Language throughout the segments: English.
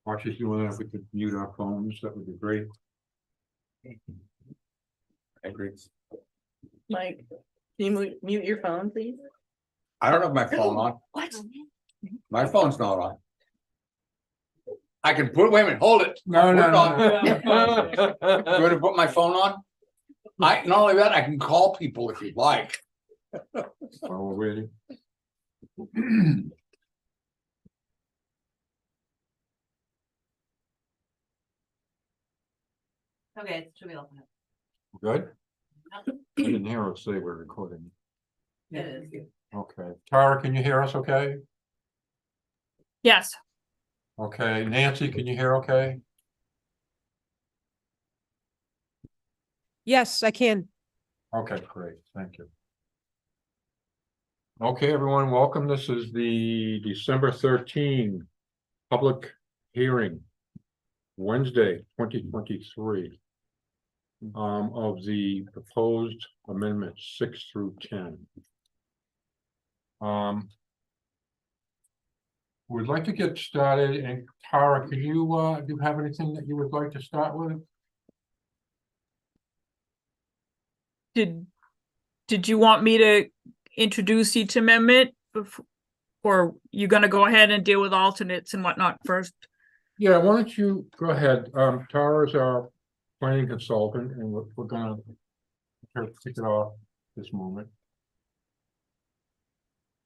While she's doing that, if we could mute our phones, that would be great. I agree. Mike, can you mute your phone, please? I don't have my phone on. What? My phone's not on. I can put, wait a minute, hold it. No, Put no, it on. no. You want to put my phone on? Not only that, I can call people if you'd like. While we're waiting. Okay, it should be open. Good? I didn't hear us say we're recording. It is. Okay, Tara, can you hear us okay? Yes. Okay, Nancy, can you hear okay? Yes, I can. Okay, great, thank you. Okay, everyone, welcome. This is the December 13 public hearing. Wednesday, 2023. Of the proposed amendments 6 through 10. We'd like to get started, and Tara, can you do you have anything that you would like to start with? Did you want me to introduce each amendment? Or you gonna go ahead and deal with alternates and whatnot first? Yeah, why don't you go ahead? Tara is our planning consultant, and we're gonna kick it off this moment.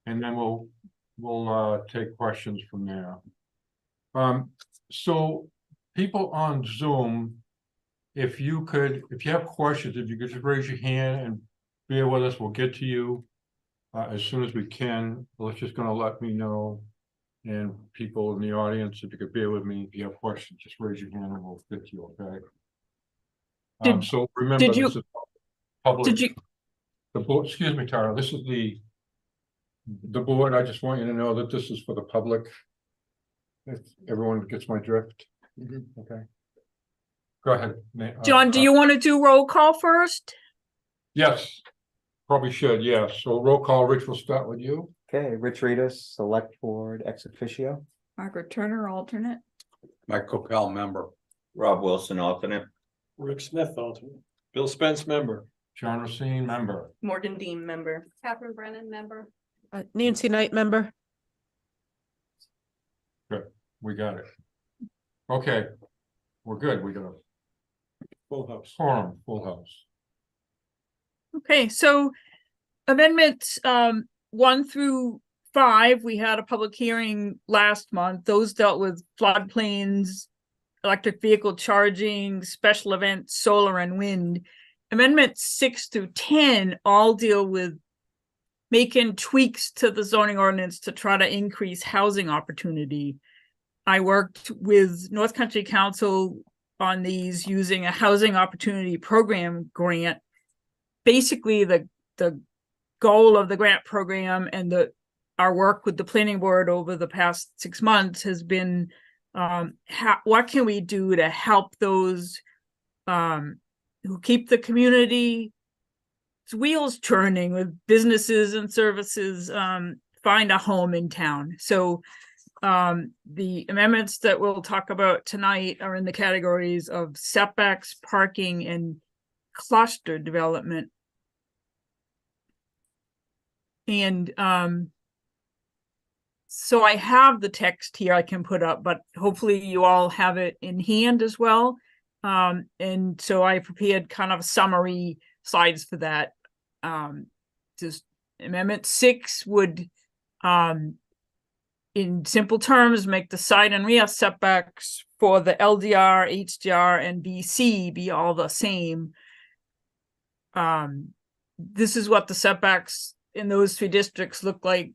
And then we'll take questions from there. So people on Zoom, if you have questions, if you could just raise your hand and bear with us, we'll get to you as soon as we can. Let's just gonna let me know. And people in the audience, if you could bear with me, if you have questions, just raise your hand and we'll get to you, okay? So remember, did you- this is public. Did you, The board, excuse me, Tara, this is the board. I just want you to know that this is for the public. If everyone gets my drift. Okay. Go ahead. John, do you want to do roll call first? Yes, probably should, yes. So roll call, Rich, we'll start with you. Okay, Rich Ritas, select board ex officio. Margaret Turner, alternate. Mike Copel, member. Rob Wilson, alternate. Rick Smith, alternate. Bill Spence, member. John Racine, member. Morgan Dean, member. Catherine Brennan, member. Nancy Knight, member. We got it. Okay, we're good. We got a Full house. quorum, full house. Okay, so amendments 1 through 5, we had a public hearing last month. Those dealt with floodplains, electric vehicle charging, special events, solar and wind. Amendments 6 through 10 all deal with making tweaks to the zoning ordinance to try to increase housing opportunity. I worked with North Country Council on these using a housing opportunity program grant. Basically, the goal of the grant program and our work with the planning board over the past 6 months has been what can we do to help those who keep the community wheels turning with businesses and services find a home in town. So the amendments that we'll talk about tonight are in the categories of setbacks, parking, and cluster development. And so I have the text here I can put up, but hopefully you all have it in hand as well. And so I prepared kind of summary slides for that. Just Amendment 6 would, in simple terms, make the side and rear setbacks for the LDR, HDR, and BC be all the same. This is what the setbacks in those 3 districts look like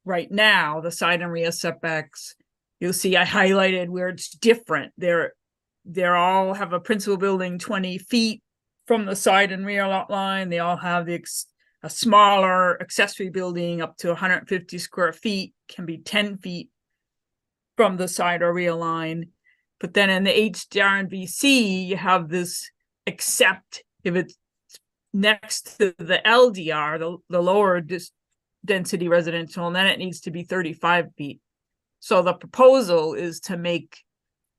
right now. The side and rear setbacks, you'll see I highlighted where it's different. They're all have a principal building 20 feet from the side and rear lot line. They all have a smaller accessory building up to 150 square feet, can be 10 feet from the side or rear line. But then in the HDR and BC, you have this except if it's next to the LDR, the lower density residential, and then it needs to be 35 feet. So the proposal is to make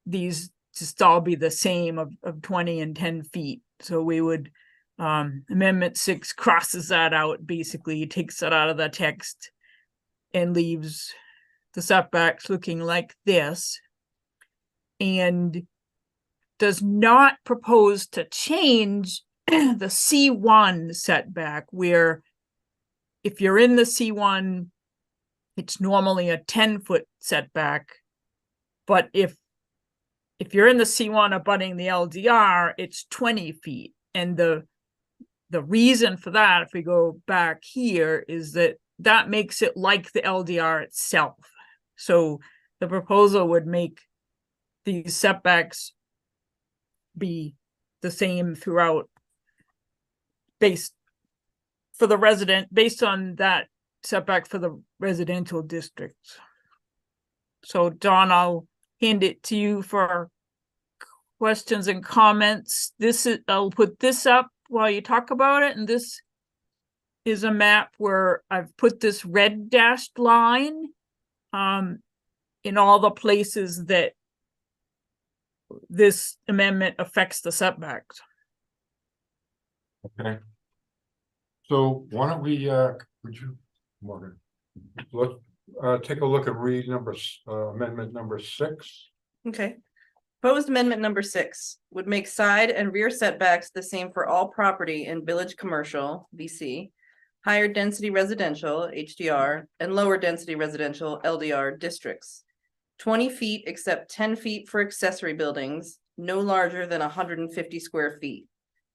these just all be the same of 20 and 10 feet. So we would, Amendment 6 crosses that out, basically takes that out of the text and leaves the setbacks looking like this. And does not propose to change the C1 setback, where if you're in the C1, it's normally a 10-foot setback. But if you're in the C1 abutting the LDR, it's 20 feet. And the reason for that, if we go back here, is that makes it like the LDR itself. So the proposal would make these setbacks be the same throughout, based on that setback for the residential districts. So Don, I'll hand it to you for questions and comments. I'll put this up while you talk about it, and this is a map where I've put this red dashed line in all the places that this amendment affects the setbacks. Okay. So why don't we, would you, Morgan, let's take a look at amendment number 6. Okay. Proposed amendment number 6 would make side and rear setbacks the same for all property in village commercial, VC, higher density residential, HDR, and lower density residential, LDR districts. 20 feet except 10 feet for accessory buildings, no larger than 150 square feet,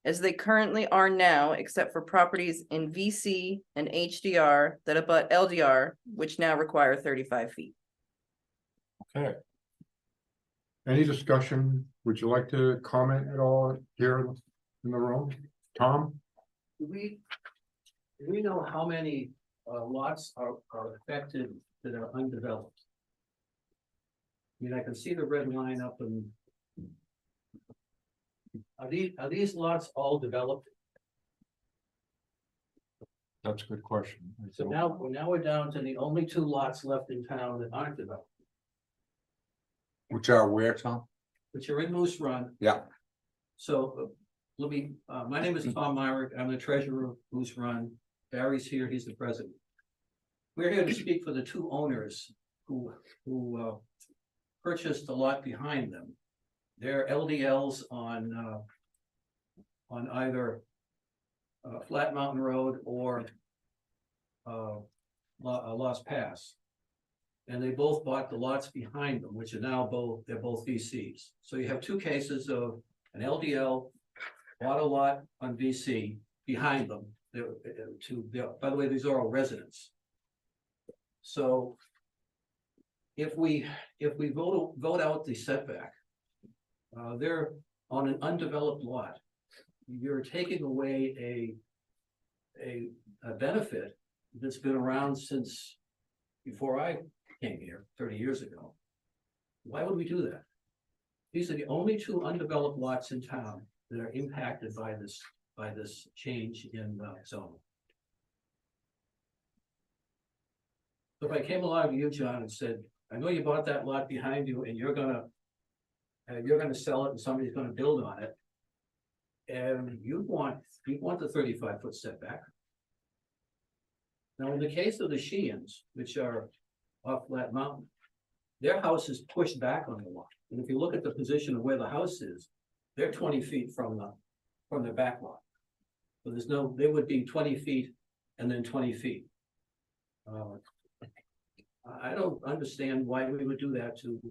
as they currently are now, except for properties in VC and HDR that abut LDR, which now require 35 feet. Okay. Any discussion? Would you like to comment at all here in the room? Tom? Do we know how many lots are affected that are undeveloped? I mean, I can see the red line up and are these lots all developed? That's a good question. So now we're down to the only 2 lots left in town that aren't developed, Which are where, Tom? which are in Moose Run. Yeah. So let me, my name is Tom Myrick. I'm the treasurer of Moose Run. Barry's here, he's the president. We're here to speak for the 2 owners who purchased the lot behind them. They're LDLs on either Flat Mountain Road or Lost Pass. And they both bought the lots behind them, which are now they're both VCs. So you have 2 cases of an LDL bought a lot on VC behind them. By the way, these are all residents. So if we vote out the setback, they're on an undeveloped lot. You're taking away a benefit that's been around since before I came here 30 years ago. Why would we do that? These are the only 2 undeveloped lots in town that are impacted by this change in zone. So if I came along to you, John, and said, I know you bought that lot behind you and you're gonna sell it and somebody's gonna build on it. And you want the 35-foot setback. Now, in the case of the Sheehan's, which are off Flat Mountain, their house is pushed back on the lot. And if you look at the position of where the house is, they're 20 feet from the back lot. So they would be 20 feet and then 20 feet. I don't understand why we would do that to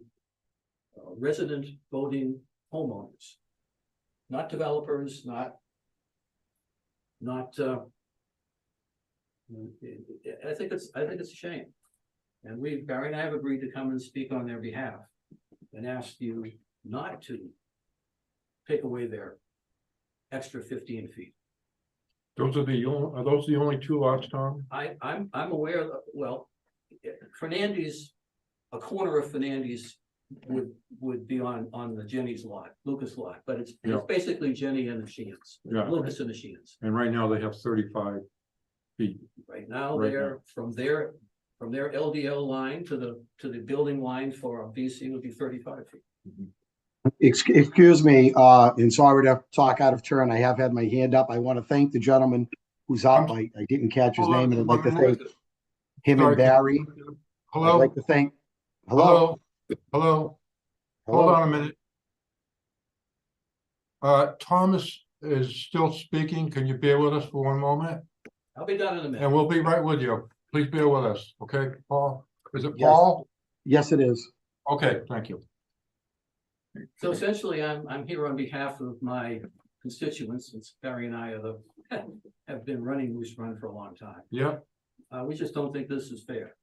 resident voting homeowners, not developers, not. I think it's a shame, and Barry and I have agreed to come and speak on their behalf, and ask you not to take away their extra 15 feet. Are those the only 2 lots, Tom? I'm aware of, well, Fernandes, a corner of Fernandes would be on the Jenny's lot, Lucas lot, but it's basically Jenny and the Sheehan's, Lucas and the Sheehan's. And right now they have 35 feet. Right now, they're from their LDL line to the building line for a BC would be 35 feet. Excuse me, and sorry to talk out of turn. I have had my hand up. I want to thank the gentleman who's up. I didn't catch his Hold on, name, and I'd like to 1 minute. thank him Sorry, and Barry. I'd Hello, like to thank, hello, hello, hold hello. on a minute. Thomas is still speaking. Can you bear with us for 1 moment? I'll be done in a And minute. we'll be right with you. Please bear with us, okay, Paul? Is it Yes. Paul? Yes, it is. Okay, thank you. So essentially, I'm here on behalf of my constituents, since Barry and I have been running Moose Run for a long time. Yeah, We just don't think this is fair.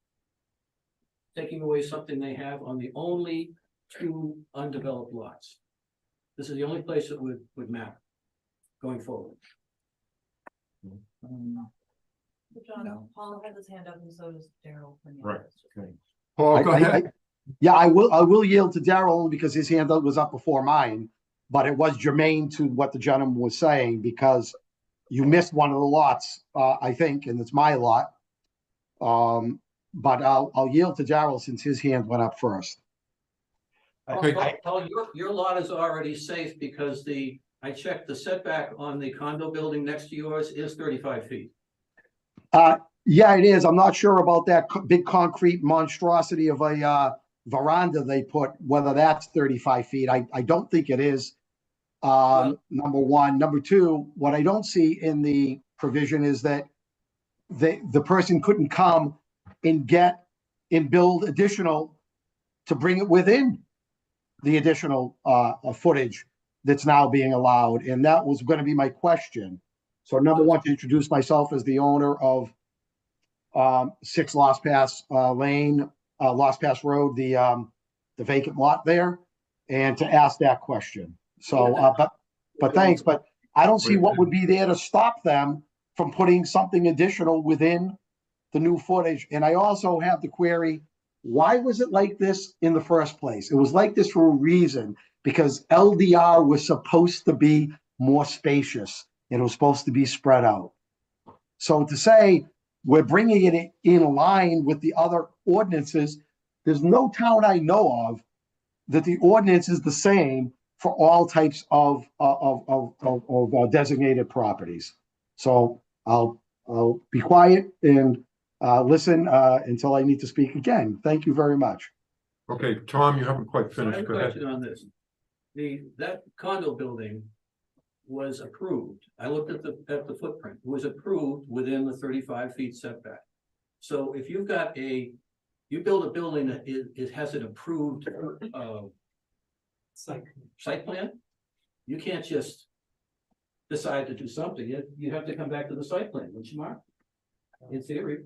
Taking away something they have on the only 2 undeveloped lots. This is the only place that would matter going forward. John, Paul has his hand up and so does Daryl. right, okay. Paul, go I- ahead. Yeah, I will yield to Daryl only because his hand was up before mine, but it was germane to what the gentleman was saying because you missed one of the lots, I think, and it's my lot. But I'll yield to Daryl since his hand went up first. Okay. Paul, your lot is already safe because I checked the setback on the condo building next to yours is 35 feet. Yeah, it is. I'm not sure about that big concrete monstrosity of a veranda they put, whether that's 35 feet. I don't think it is. Number one. Number two, what I don't see in the provision is that the person couldn't come and build additional to bring it within the additional footage that's now being allowed. And that was going to be my question. So number one, to introduce myself as the owner of 6 Lost Pass Lane, Lost Pass Road, the vacant lot there, and to ask that question. So, but thanks, but I don't see what would be there to stop them from putting something additional within the new footage. And I also have the query, why was it like this in the first place? It was like this for a reason, because LDR was supposed to be more spacious and it was supposed to be spread out. So to say we're bringing it in line with the other ordinances, there's no town I know of that the ordinance is the same for all types of designated properties. So I'll be quiet and listen until I need to speak again. Thank you very much. Okay, Tom, you haven't quite So I have finished. a Go ahead. question on this. That condo building was approved. I looked at the footprint, it was approved within the 35 feet setback. So if you've got you build a building that it has an approved site plan, you can't just decide to do something. You have to come back to the site plan, which you mark, in theory.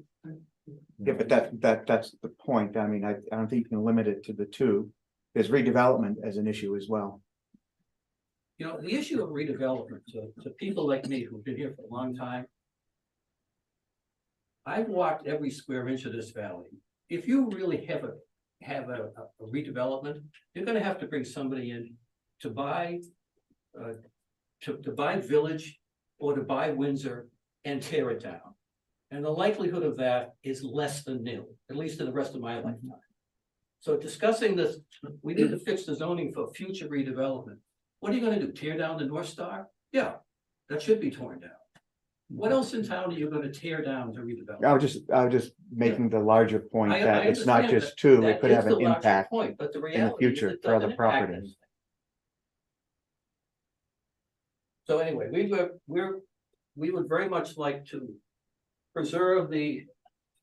Yeah, but that's the point. I mean, I don't think you can limit it to the 2. There's redevelopment as an issue as well. You know, the issue of redevelopment to people like me who've been here for a long time. I've walked every square inch of this valley. If you really have a redevelopment, you're gonna have to bring somebody in to buy Village or to buy Windsor and tear it down. And the likelihood of that is less than nil, at least in the rest of my lifetime. So discussing this, we need to fix the zoning for future redevelopment. What are you gonna do? Tear down the North Star? Yeah, that should be torn down. What else in town are you gonna tear down to redevelop? I was just making the larger point I that it's not understand just that. 2, That it could is have the an larger impact. point, but the the reality is future it for other doesn't impact properties. anything. So anyway, we would very much like to preserve the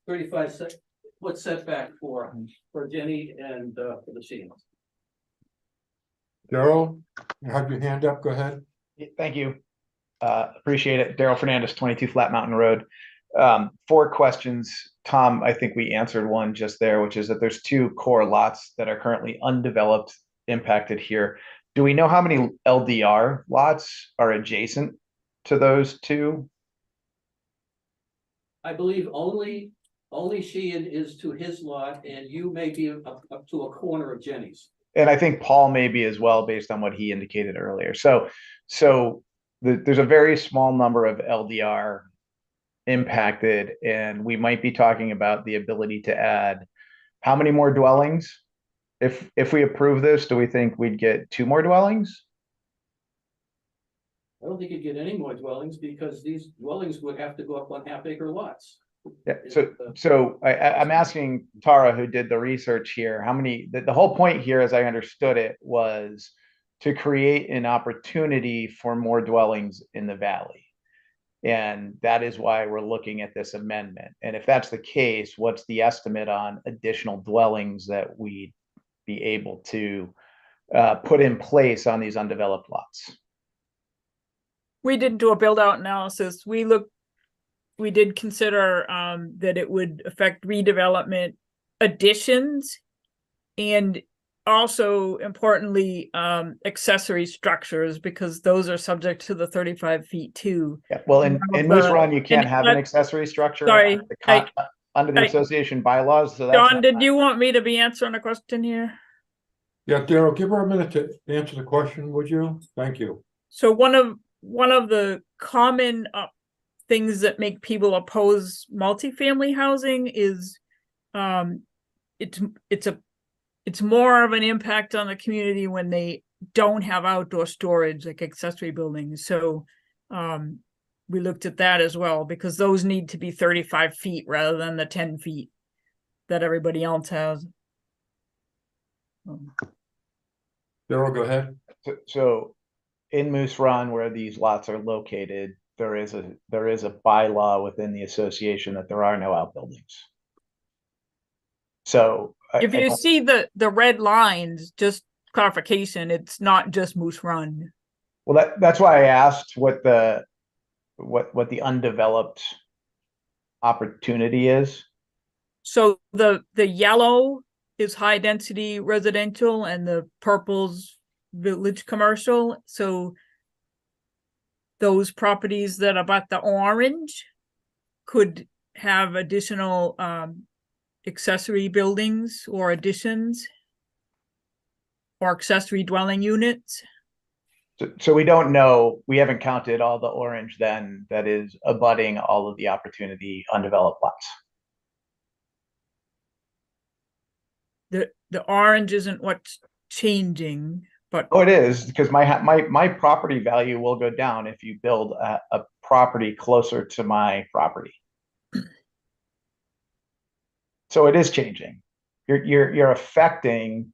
35-foot setback for Jenny and for the Sheens. Daryl, you have your hand up. Go ahead. Thank you. Appreciate it. Daryl Fernandez, 22 Flat Mountain Road. 4 questions. Tom, I think we answered one just there, which is that there's 2 core lots that are currently undeveloped, impacted here. Do we know how many LDR lots are adjacent to those 2? I believe only Sheehan is to his lot, and you may be up to a corner of Jenny's. And I think Paul may be as well, based on what he indicated earlier. So there's a very small number of LDR impacted, and we might be talking about the ability to add how many more dwellings? If we approve this, do we think we'd get 2 more dwellings? I don't think you'd get any more dwellings because these dwellings would have to go up on half-acre lots. Yeah, so I'm asking Tara, who did the research here, how many, the whole point here, as I understood it, was to create an opportunity for more dwellings in the valley. And that is why we're looking at this amendment. And if that's the case, what's the estimate on additional dwellings that we'd be able to put in place on these undeveloped lots? We didn't do a build out analysis. We did consider that it would affect redevelopment additions and also importantly accessory structures, because those are subject to the 35 feet too. Yeah, well, in Moose Run, you can't have an and- accessory structure Sorry, under the I- association bylaws, so that's. John, did you want me to be answering a question here? Yeah, Daryl, give her a minute to answer the question, would you? Thank you. So one of the common things that make people oppose multifamily housing is it's more of an impact on the community when they don't have outdoor storage like accessory buildings. So we looked at that as well, because those need to be 35 feet rather than the 10 feet that everybody else has. Daryl, go ahead. So in Moose Run, where these lots are located, there is a bylaw within the association that there are no outbuildings. So If you see the red lines, just clarification, it's not just Moose Run. well, that's why I asked what the undeveloped opportunity is. So the yellow is high density residential and the purple's village commercial. So those properties that abut the orange could have additional accessory buildings or additions or accessory dwelling units. So we don't know, we haven't counted all the orange then that is abutting all of the opportunity undeveloped lots. The orange isn't what's changing, but Oh, it is, because my property value will go down if you build a property closer to my property. So it is changing. You're affecting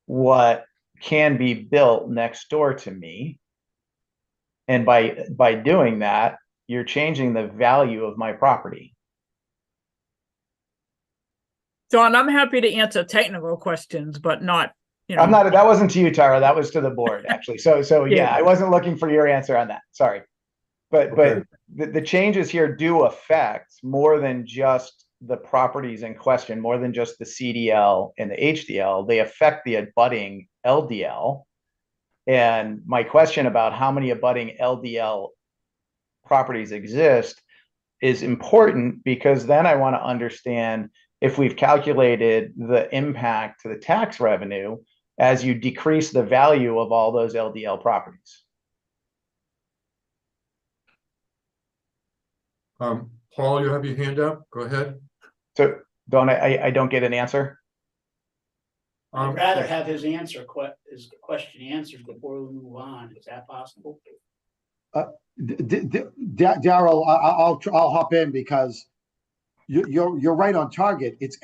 what can be built next door to me. And by doing that, you're changing the value of my property. John, I'm happy to answer technical questions, but not, I'm not, that wasn't to you, Tara, that was to the board, actually. So yeah, Yeah. I wasn't looking for your answer on that. Sorry. But Okay. the changes here do affect more than just the properties in question, more than just the CDL and the HDL. They affect the abutting LDL. And my question about how many abutting LDL properties exist is important, because then I want to understand if we've calculated the impact to the tax revenue as you decrease the value of all those LDL properties. Paul, you have your hand up? Go ahead. So don't I don't get an answer? I'd rather have his his question answered before we move on. Is that possible? Daryl, I'll hop in because you're right on target. It's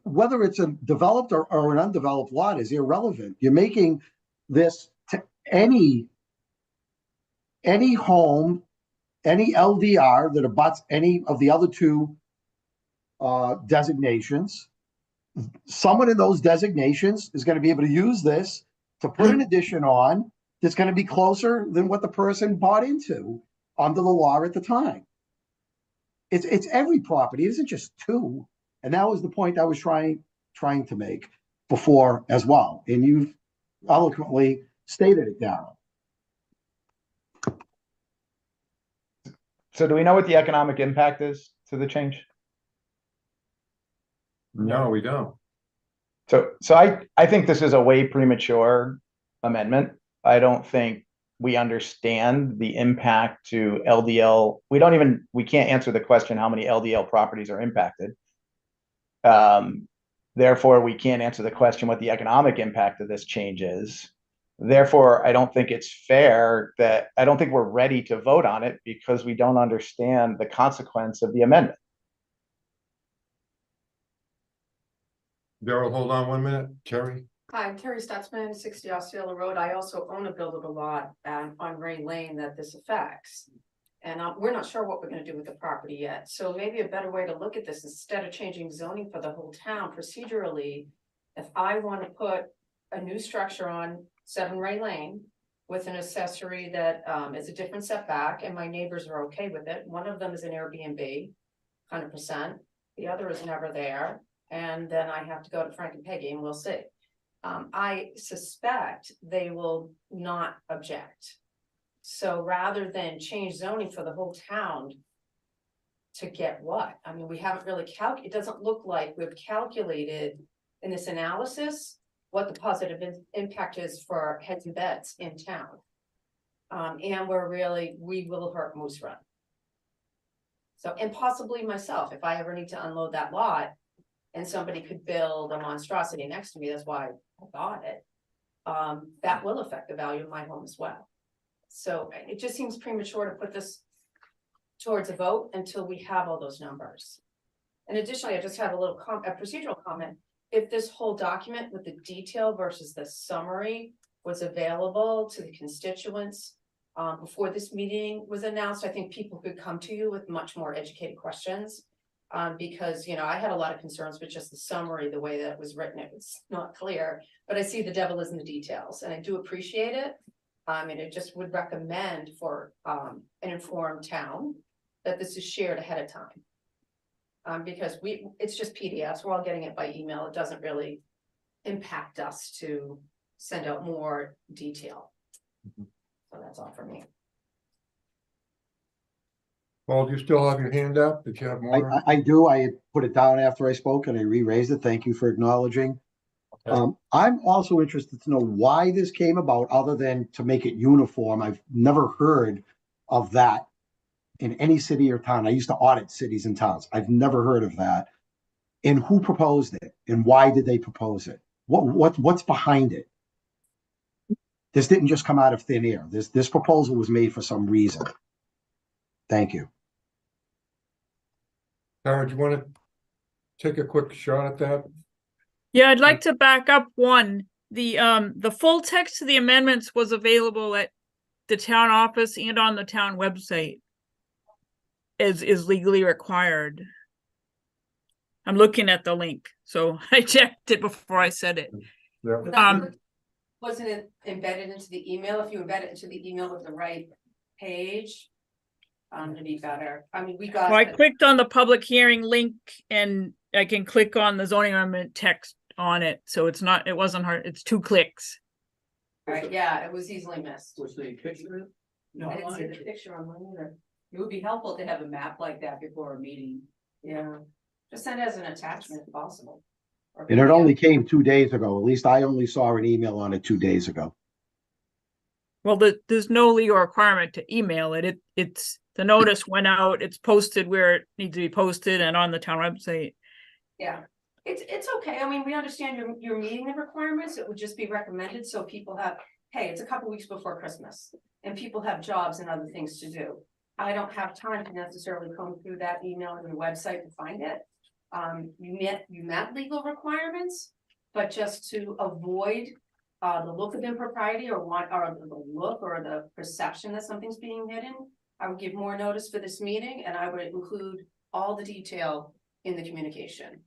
whether it's a developed or an undeveloped lot is irrelevant. You're making this to any home, any LDR that abuts any of the other two designations. Someone in those designations is going to be able to use this to put an addition on that's going to be closer than what the person bought into under the law at the time. It's every property. It isn't just two. And that was the point I was trying to make before as well. And you've eloquently stated it, Darryl. So do we know what the economic impact is to the change? No, we don't. So I think this is a way premature amendment. I don't think we understand the impact to LDL. We can't answer the question how many LDL properties are impacted. Therefore, we can't answer the question what the economic impact of this change is. Therefore, I don't think it's fair I don't think we're ready to vote on it because we don't understand the consequence of the amendment. Daryl, hold on 1 minute. Terry? Hi, I'm Terry Stutzman, 60 Osceola Road. I also own a buildable lot on Ray Lane that this affects. And we're not sure what we're gonna do with the property yet. So maybe a better way to look at this, instead of changing zoning for the whole town procedurally, if I want to put a new structure on 7 Ray Lane with an accessory that is a different setback and my neighbors are okay with it. One of them is an Airbnb, 100%. The other is never there. And then I have to go to Frank and Peggy and we'll see. I suspect they will not object. So rather than change zoning for the whole town to get what? I mean, we haven't really it doesn't look like we've calculated in this analysis what the positive impact is for heads and beds in town. And we will hurt Moose Run. So, and possibly myself, if I ever need to unload that lot and somebody could build a monstrosity next to me, that's why I bought it. That will affect the value of my home as well. So it just seems premature to put this towards a vote until we have all those numbers. And additionally, I just have a procedural comment. If this whole document with the detail versus the summary was available to the constituents before this meeting was announced, I think people could come to you with much more educated questions. Because, you know, I had a lot of concerns with just the summary, the way that it was written, it was not clear, but I see the devil is in the details and I do appreciate it. And it just would recommend for an informed town that this is shared ahead of time. Because it's just PDFs, we're all getting it by email. It doesn't really impact us to send out more detail. So that's all for me. Paul, do you still have your hand up? Did you have more? I do. I had put it down after I spoke and I re-raised it. Thank you for acknowledging. Okay. I'm also interested to know why this came about, other than to make it uniform. I've never heard of that in any city or town. I used to audit cities and towns. I've never heard of that. And who proposed it? And why did they propose it? What's behind it? This didn't just come out of thin air. This proposal was made for some reason. Thank you. Tara, do you want to take a quick shot at that? Yeah, I'd like to back up one. The full text of the amendments was available at the town office and on the town website, as is legally required. I'm looking at the link, so I checked it before I said it. Yeah. Wasn't it embedded into the email? If you embed it into the email with the right page, to be better. I mean, Well, I clicked on the public hearing link and I can click on the zoning amendment text on it. So it wasn't hard. It's 2 clicks. Right, yeah, it was easily missed. Was the picture? No, I didn't see the picture on mine either. It would be helpful to have a map like that before a meeting. Yeah, just send it as an attachment if possible. Or And it PDF. only came 2 days ago. At least I only saw an email on it 2 days ago. Well, there's no legal requirement to email it. It's the notice went out. It's posted where it needs to be posted and on the town website. Yeah, it's okay. I mean, we understand you're meeting the requirements. It would just be recommended so people have, hey, it's a couple weeks before Christmas and people have jobs and other things to do. I don't have time to necessarily comb through that email and the website to find it. You met legal requirements, but just to avoid the look of impropriety or the look or the perception that something's being hidden, I would give more notice for this meeting and I would include all the detail in the communication.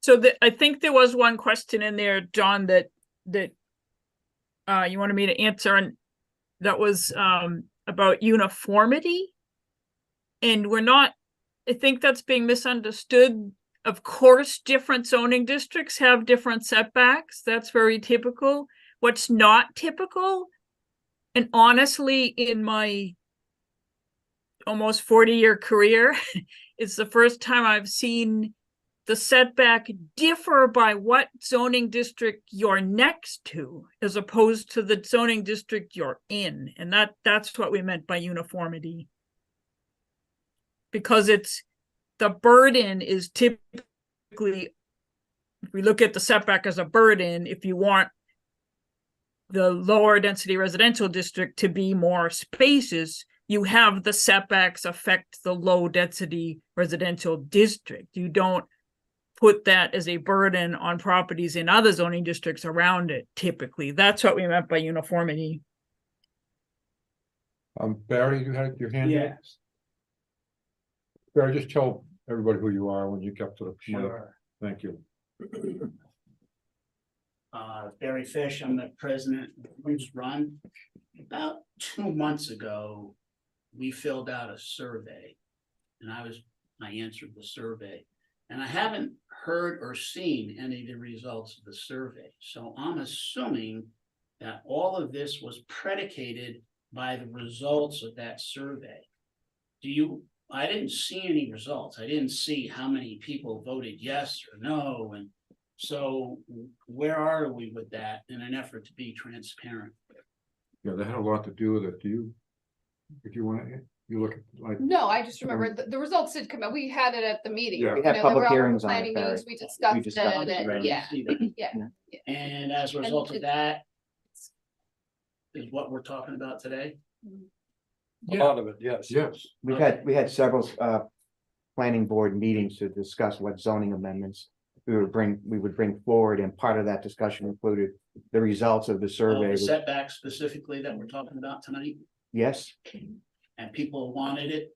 So I think there was one question in there, John, that you wanted me to answer, and that was about uniformity. And I think that's being misunderstood. Of course, different zoning districts have different setbacks. That's very typical. What's not typical, and honestly, in my almost 40-year career, it's the first time I've seen the setback differ by what zoning district you're next to, as opposed to the zoning district you're in. And that's what we meant by uniformity. Because the burden is typically, if we look at the setback as a burden, if you want the lower density residential district to be more spacious, you have the setbacks affect the low density residential district. You don't put that as a burden on properties in other zoning districts around it typically. That's what we meant by uniformity. Barry, you had your hand up? Yes, Barry, just tell everybody who you are when you get to the mic. sure. Thank you. Barry Fish, I'm the president of Queens Run. About 2 months ago, we filled out a survey. And I answered the survey. And I haven't heard or seen any of the results of the survey. So I'm assuming that all of this was predicated by the results of that survey. I didn't see any results. I didn't see how many people voted yes or no. And so where are we with that in an effort to be transparent? Yeah, that had a lot to do with it. Do you? If you want to, you look at like. No, I just remember the results did come out. We had it at the meeting. Yeah. We You had know, they public were all hearings on it, planning Barry. meetings. We discussed discussed it, it, and yeah, See that? yeah. And as a result of that, is what we're talking about today? A lot of it, yes. Yes. We had several planning board meetings to discuss what zoning amendments we would bring forward, and part of that discussion included the results of the All survey. the which- setbacks specifically that we're talking about tonight, Yes, and people wanted it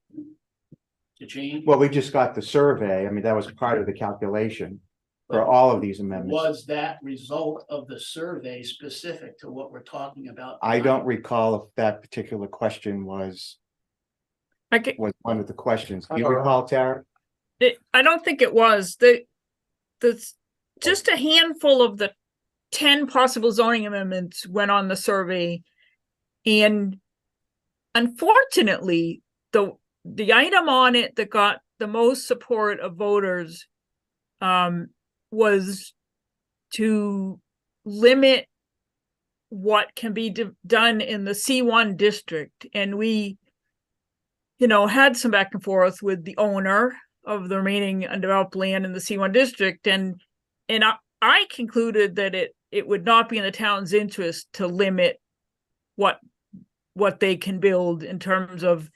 to change? well, we just got the survey. I mean, that was part of the calculation for all of these amendments. Was that result of the survey specific to what we're talking about? I tonight? don't recall if that particular question was one of the questions. Do you recall, Tara? I don't think it was. Just a handful of the 10 possible zoning amendments went on the survey. And unfortunately, the item on it that got the most support of voters was to limit what can be done in the C1 district. And we, had some back and forth with the owner of the remaining undeveloped land in the C1 district. And I concluded that it would not be in the town's interest to limit what they can build in terms of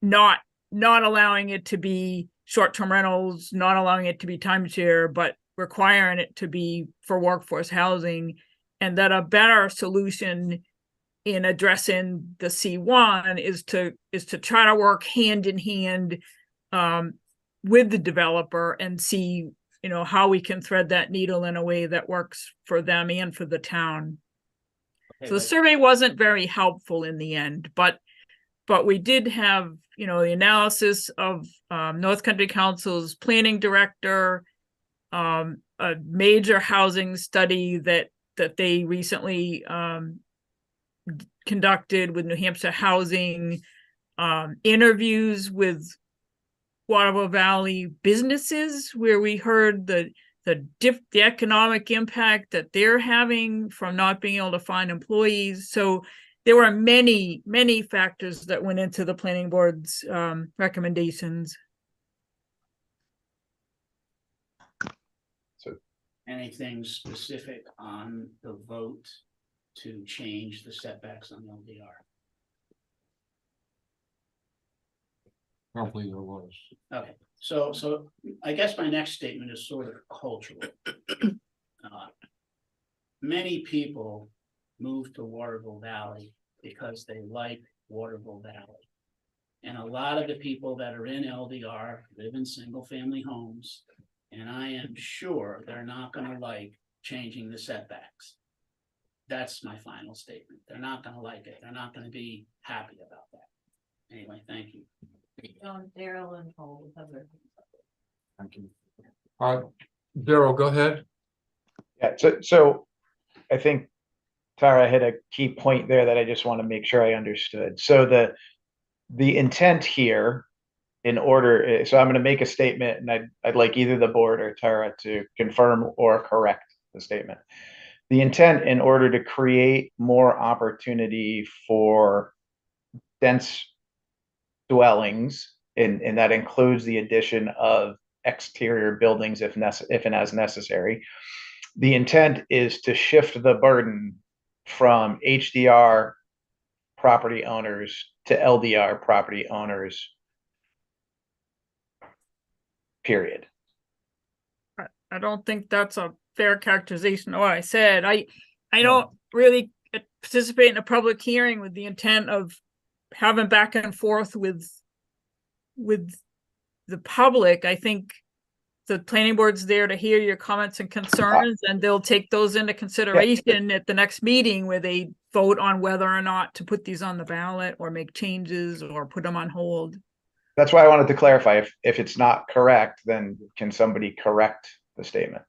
not allowing it to be short-term rentals, not allowing it to be timeshare, but requiring it to be for workforce housing, and that a better solution in addressing the C1 is to try to work hand in hand with the developer and see, how we can thread that needle in a way that works for them and for the town. Okay, So the but- survey wasn't very helpful in the end, but we did have, the analysis of North Country Council's planning director, a major housing study that they recently conducted with New Hampshire Housing, interviews with Waterville Valley businesses where we heard the economic impact that they're having from not being able to find employees. So there were many, many factors that went into the planning board's recommendations. Anything specific on the vote to change the setbacks on LDR? Probably there was. Okay, so I guess my next statement is sort of cultural. Many people move to Waterville Valley because they like Waterville Valley. And a lot of the people that are in LDR live in single-family homes, and I am sure they're not gonna like changing the setbacks. That's my final statement. They're not gonna like it. They're not gonna be happy about that. Anyway, thank you. Daryl and Paul, Heather. Thank you. Daryl, go ahead. Yeah, so I think Tara hit a key point there that I just want to make sure I understood. So the intent here, so I'm going to make a statement, and I'd like either the board or Tara to confirm or correct the statement. The intent, in order to create more opportunity for dense dwellings And that includes the addition of exterior buildings if and as necessary. The intent is to shift the burden from HDR property owners to LDR property owners. Period. I don't think that's a fair characterization of what I said. I don't really participate in a public hearing with the intent of having back and forth with the public. I think the planning board's there to hear your comments and concerns, and they'll take those into consideration at the next meeting where they vote on whether or not to put these on the ballot or make changes or put them on hold. That's why I wanted to clarify. If it's not correct, then can somebody correct the statement?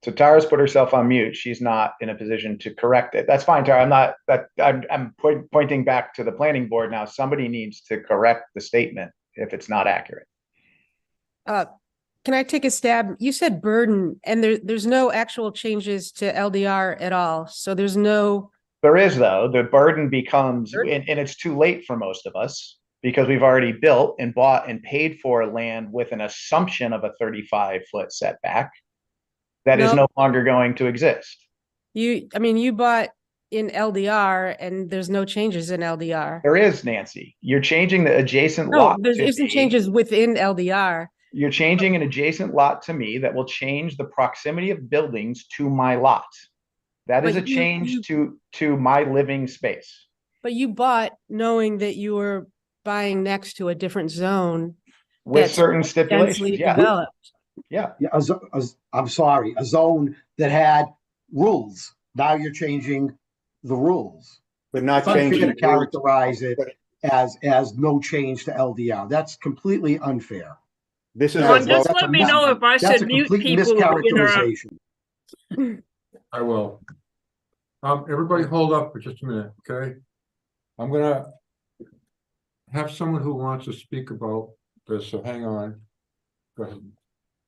So Tara's put herself on mute. She's not in a position to correct it. That's fine, Tara. I'm pointing back to the planning board now. Somebody needs to correct the statement if it's not accurate. Can I take a stab? You said burden, and there's no actual changes to LDR at all. So there's no. There is, though. The burden becomes, and it's too late for most of us because we've already built and bought and paid for land with an assumption of a 35-foot setback. That is no longer going to exist. You bought in LDR and there's no changes in LDR. There is, Nancy. You're changing the adjacent lot. No, there isn't changes within LDR. You're changing an adjacent lot to me that will change the proximity of buildings to my lot. That is a change to my living space. But you bought knowing that you were buying next to a different zone. With certain stipulations, yeah. Developed. Yeah. I'm sorry, a zone that had rules. Now you're changing the rules. But not It's unfair changing. to characterize it as no change to LDR. That's completely unfair. This is John, just let me know if I That's should a mute complete people. mischaracterization. I will. Everybody hold up for just a minute, okay? I'm gonna have someone who wants to speak about this, so hang on. Go ahead.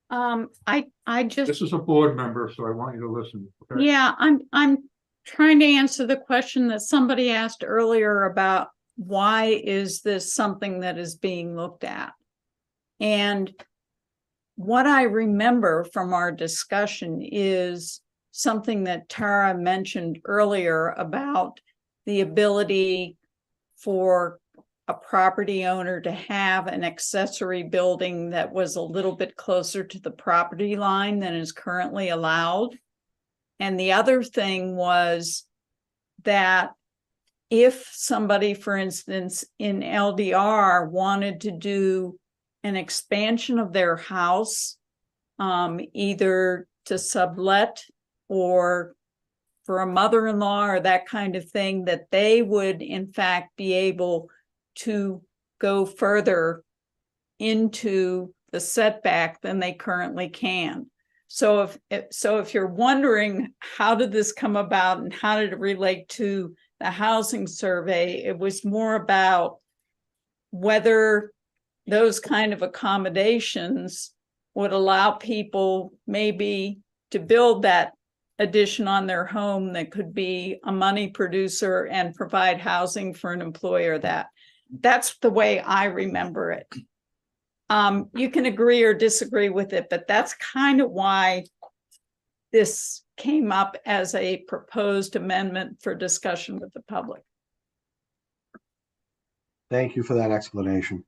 I just, This is a board member, so I want you to listen. Okay? yeah, I'm trying to answer the question that somebody asked earlier about why is this something that is being looked at? And what I remember from our discussion is something that Tara mentioned earlier about the ability for a property owner to have an accessory building that was a little bit closer to the property line than is currently allowed. And the other thing was that if somebody, for instance, in LDR wanted to do an expansion of their house, either to sublet or for a mother-in-law or that kind of thing, that they would in fact be able to go further into the setback than they currently can. So if you're wondering how did this come about and how did it relate to the housing survey, it was more about whether those kind of accommodations would allow people maybe to build that addition on their home that could be a money producer and provide housing for an employer. That's the way I remember it. You can agree or disagree with it, but that's kind of why this came up as a proposed amendment for discussion with the public. Thank you for that explanation.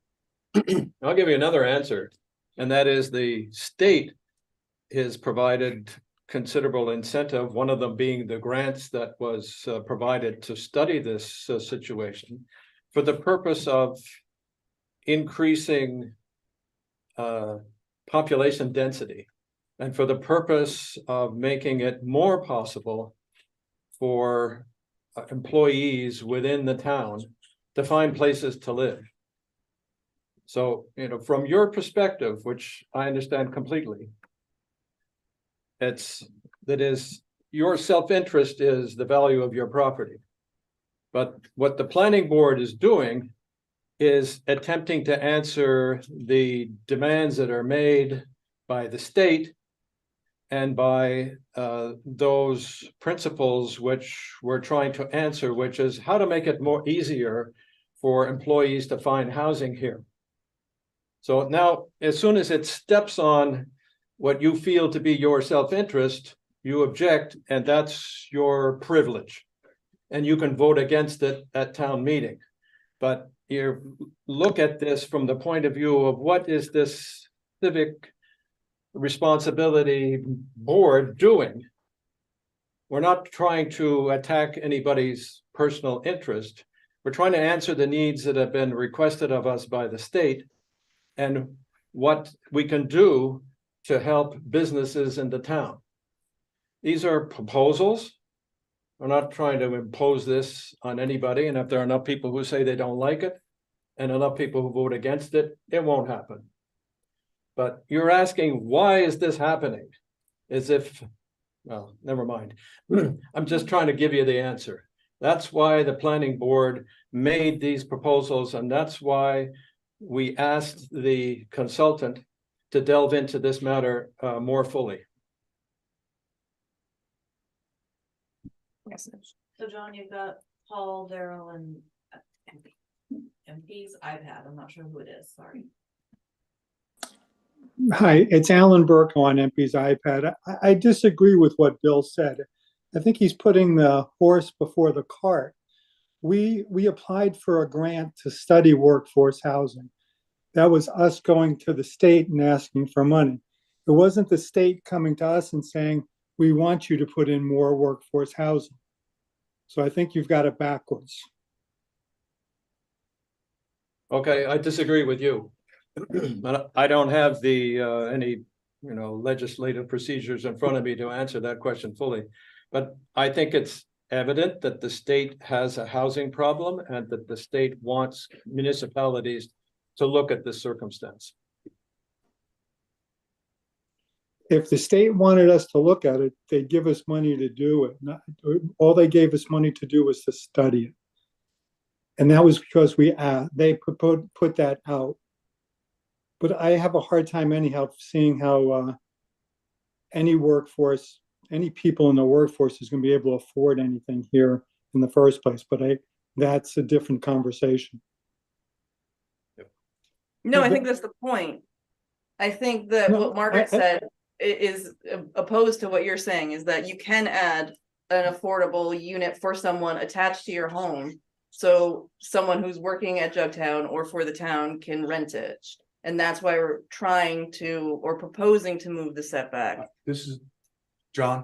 I'll give you another answer, and that is the state has provided considerable incentive, one of them being the grants that was provided to study this situation for the purpose of increasing population density and for the purpose of making it more possible for employees within the town to find places to live. So, from your perspective, which I understand completely, your self-interest is the value of your property. But what the planning board is doing is attempting to answer the demands that are made by the state and by those principles which we're trying to answer, which is how to make it more easier for employees to find housing here. So now, as soon as it steps on what you feel to be your self-interest, you object, and that's your privilege. And you can vote against it at town meeting. But you look at this from the point of view of what is this civic responsibility board doing? We're not trying to attack anybody's personal interest. We're trying to answer the needs that have been requested of us by the state and what we can do to help businesses in the town. These are proposals. We're not trying to impose this on anybody. And if there are enough people who say they don't like it and enough people who vote against it, it won't happen. But you're asking, why is this happening? As if, well, never mind. I'm just trying to give you the answer. That's why the planning board made these proposals, and that's why we asked the consultant to delve into this matter more fully. So John, you've got Paul, Daryl, and MPs I've had. I'm not sure who it is, sorry. Hi, it's Alan Burke on MP's iPad. I disagree with what Bill said. I think he's putting the horse before the cart. We applied for a grant to study workforce housing. That was us going to the state and asking for money. It wasn't the state coming to us and saying, we want you to put in more workforce housing. So I think you've got it backwards. Okay, I disagree with you. But I don't have the any legislative procedures in front of me to answer that question fully. But I think it's evident that the state has a housing problem and that the state wants municipalities to look at this circumstance. If the state wanted us to look at it, they'd give us money to do it. All they gave us money to do was to study it. And that was because they put that out. But I have a hard time anyhow seeing how any people in the workforce is going to be able to afford anything here in the first place. But that's a different conversation. No, I think that's the point. I think that what Margaret said is opposed to what you're saying, is that you can add an affordable unit for someone attached to your home. So someone who's working at Jugtown or for the town can rent it. And that's why we're trying to, or proposing to move the setback. This is, John,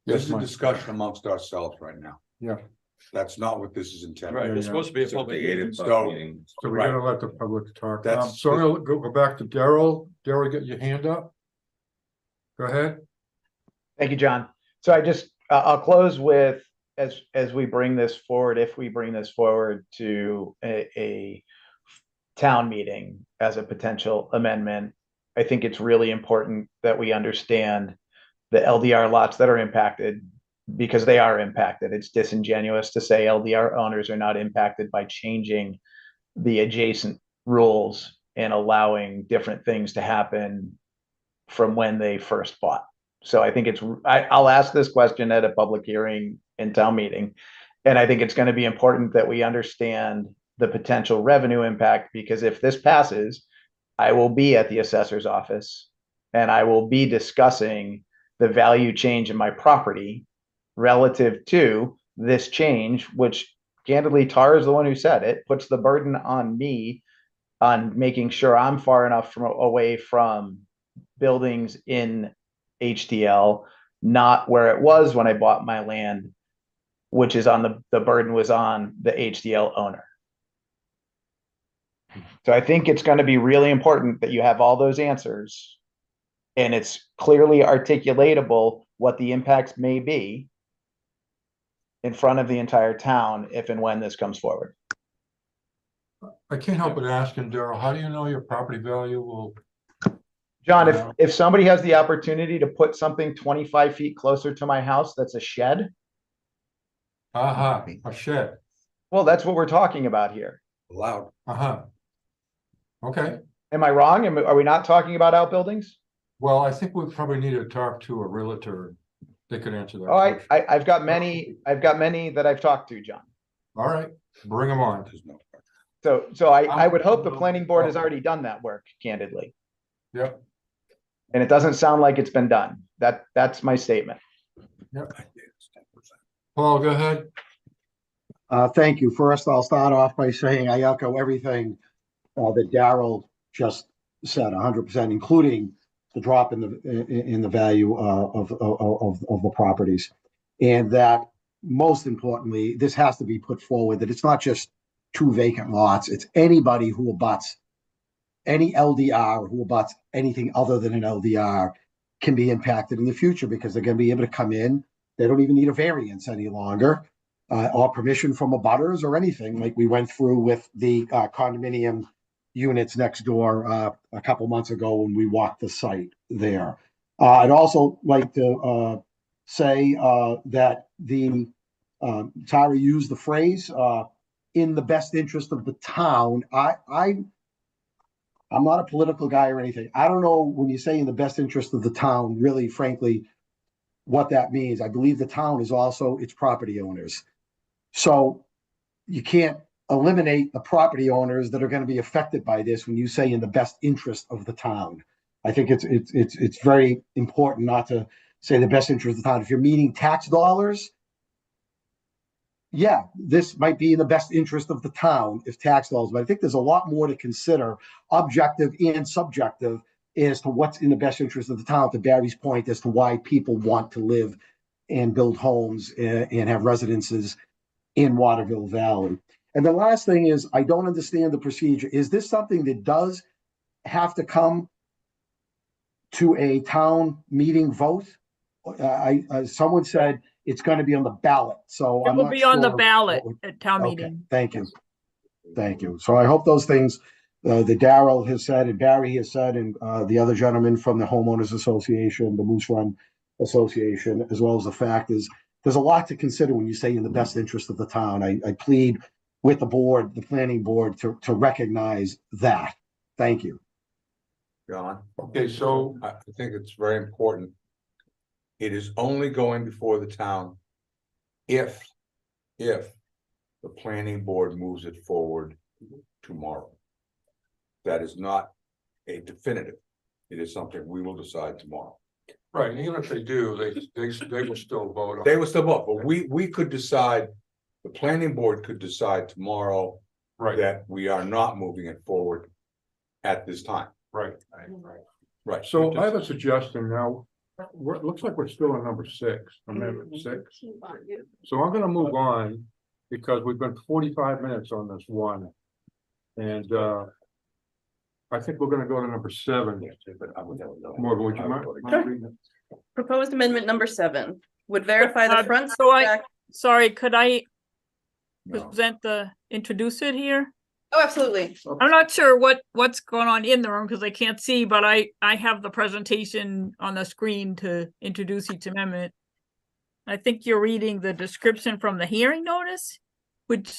Yes, this is a Mike. discussion amongst ourselves right now. Yeah. That's not what this is intended. Right, it's yeah. supposed to be a public meeting. So, So we're gonna let the public talk. That's- So I'm gonna go back to Daryl. Daryl, get your hand up. Go ahead. Thank you, John. So I'll close with, as we bring this forward, if we bring this forward to a town meeting as a potential amendment, I think it's really important that we understand the LDR lots that are impacted, because they are impacted. It's disingenuous to say LDR owners are not impacted by changing the adjacent rules and allowing different things to happen from when they first bought. So I think I'll ask this question at a public hearing in town meeting. And I think it's going to be important that we understand the potential revenue impact, because if this passes, I will be at the assessor's office and I will be discussing the value change in my property relative to this change, which candidly, Tara is the one who said it, puts the burden on me on making sure I'm far enough away from buildings in HDL, not where it was when I bought my land, which is on the burden was on the HDL owner. So I think it's going to be really important that you have all those answers and it's clearly articulatable what the impacts may be in front of the entire town if and when this comes forward. I can't help but asking, Daryl, how do you know your property value will? John, if somebody has the opportunity to put something 25 feet closer to my house, that's a shed. A shed. Well, that's what we're talking about here. Allowed. Okay. Am I wrong? Are we not talking about outbuildings? Well, I think we probably need to talk to a realtor. They could answer that. Oh, question. I've got many that I've talked to, John. All right, bring them on. So I would hope the planning board has already done that work, candidly. Yep, And it doesn't sound like it's been done. That's my statement. yep. Paul, go ahead. Thank you. First, I'll start off by saying I echo everything that Daryl just said, 100%, including the drop in the value of the properties. And that most importantly, this has to be put forward that it's not just 2 vacant lots, it's anybody who abuts any LDR, who abuts anything other than an LDR can be impacted in the future because they're going to be able to come in. They don't even need a variance any longer, or permission from abutters or anything like we went through with the condominium units next door a couple months ago when we walked the site there. I'd also like to say that the Tara used the phrase in the best interest of the town. I'm not a political guy or anything. I don't know when you say in the best interest of the town, really, frankly, what that means. I believe the town is also its property owners. So you can't eliminate the property owners that are going to be affected by this when you say in the best interest of the town. I think it's very important not to say the best interest of the town. If you're meeting tax dollars, yeah, this might be in the best interest of the town if tax dollars, but I think there's a lot more to consider, objective and subjective, as to what's in the best interest of the town, to Barry's point, as to why people want to live and build homes and have residences in Waterville Valley. And the last thing is, I don't understand the procedure. Is this something that does have to come to a town meeting vote? Someone said it's going to be on the ballot, so It will be on the ballot at town Okay, meeting. thank you. Thank you. So I hope those things that Daryl has said and Barry has said and the other gentleman from the Homeowners Association, the Moose Run Association, as well as the fact is there's a lot to consider when you say in the best interest of the town. I plead with the board, the planning board, to recognize that. Thank you. John? Okay, so I think it's very important. It is only going before the town if the planning board moves it forward tomorrow. That is not a definitive. It is something we will decide tomorrow. right, and even if they do, they will still vote. They will still vote, but we could decide, the planning board could decide tomorrow Right, that we are not moving it forward at this time. right. Right. So I have a suggestion now. It looks like we're still on number 6, amendment 6. So I'm gonna move on because we've been 45 minutes on this one. And I think we're gonna go to number 7. Morgan, would you mind reading it? Proposed amendment number 7 would verify the front So setback. sorry, could I No. introduce it here? Oh, absolutely. I'm not sure what's going on in the room because I can't see, but I have the presentation on the screen to introduce each amendment. I think you're reading the description from the hearing notice, which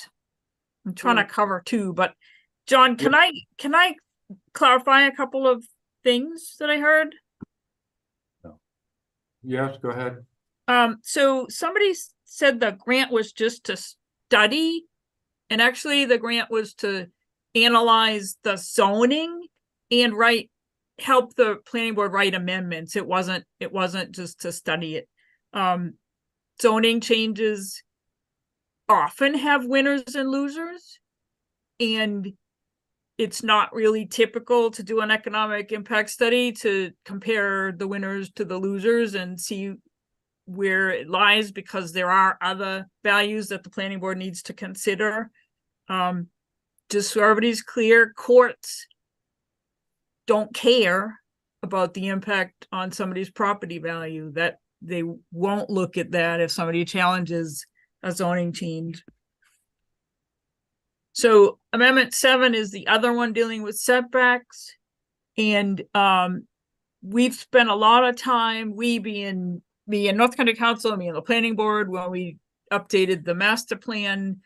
I'm trying to cover too, but John, can I clarify a couple of things that I heard? Yes, go ahead. So somebody said the grant was just to study, and actually the grant was to analyze the zoning and help the planning board write amendments. It wasn't just to study it. Zoning changes often have winners and losers, and it's not really typical to do an economic impact study to compare the winners to the losers and see where it lies, because there are other values that the planning board needs to consider. Just so everybody's clear, courts don't care about the impact on somebody's property value, that they won't look at that if somebody challenges a zoning change. So Amendment 7 is the other one dealing with setbacks. And we've spent a lot of time, we being me and North Country Council, me and the planning board, when we updated the master plan,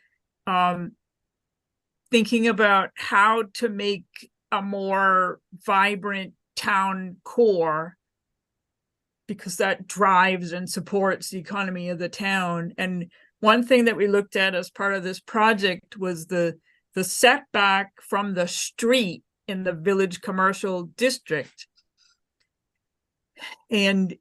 thinking about how to make a more vibrant town core because that drives and supports the economy of the town. And one thing that we looked at as part of this project was the setback from the street in the village commercial district. And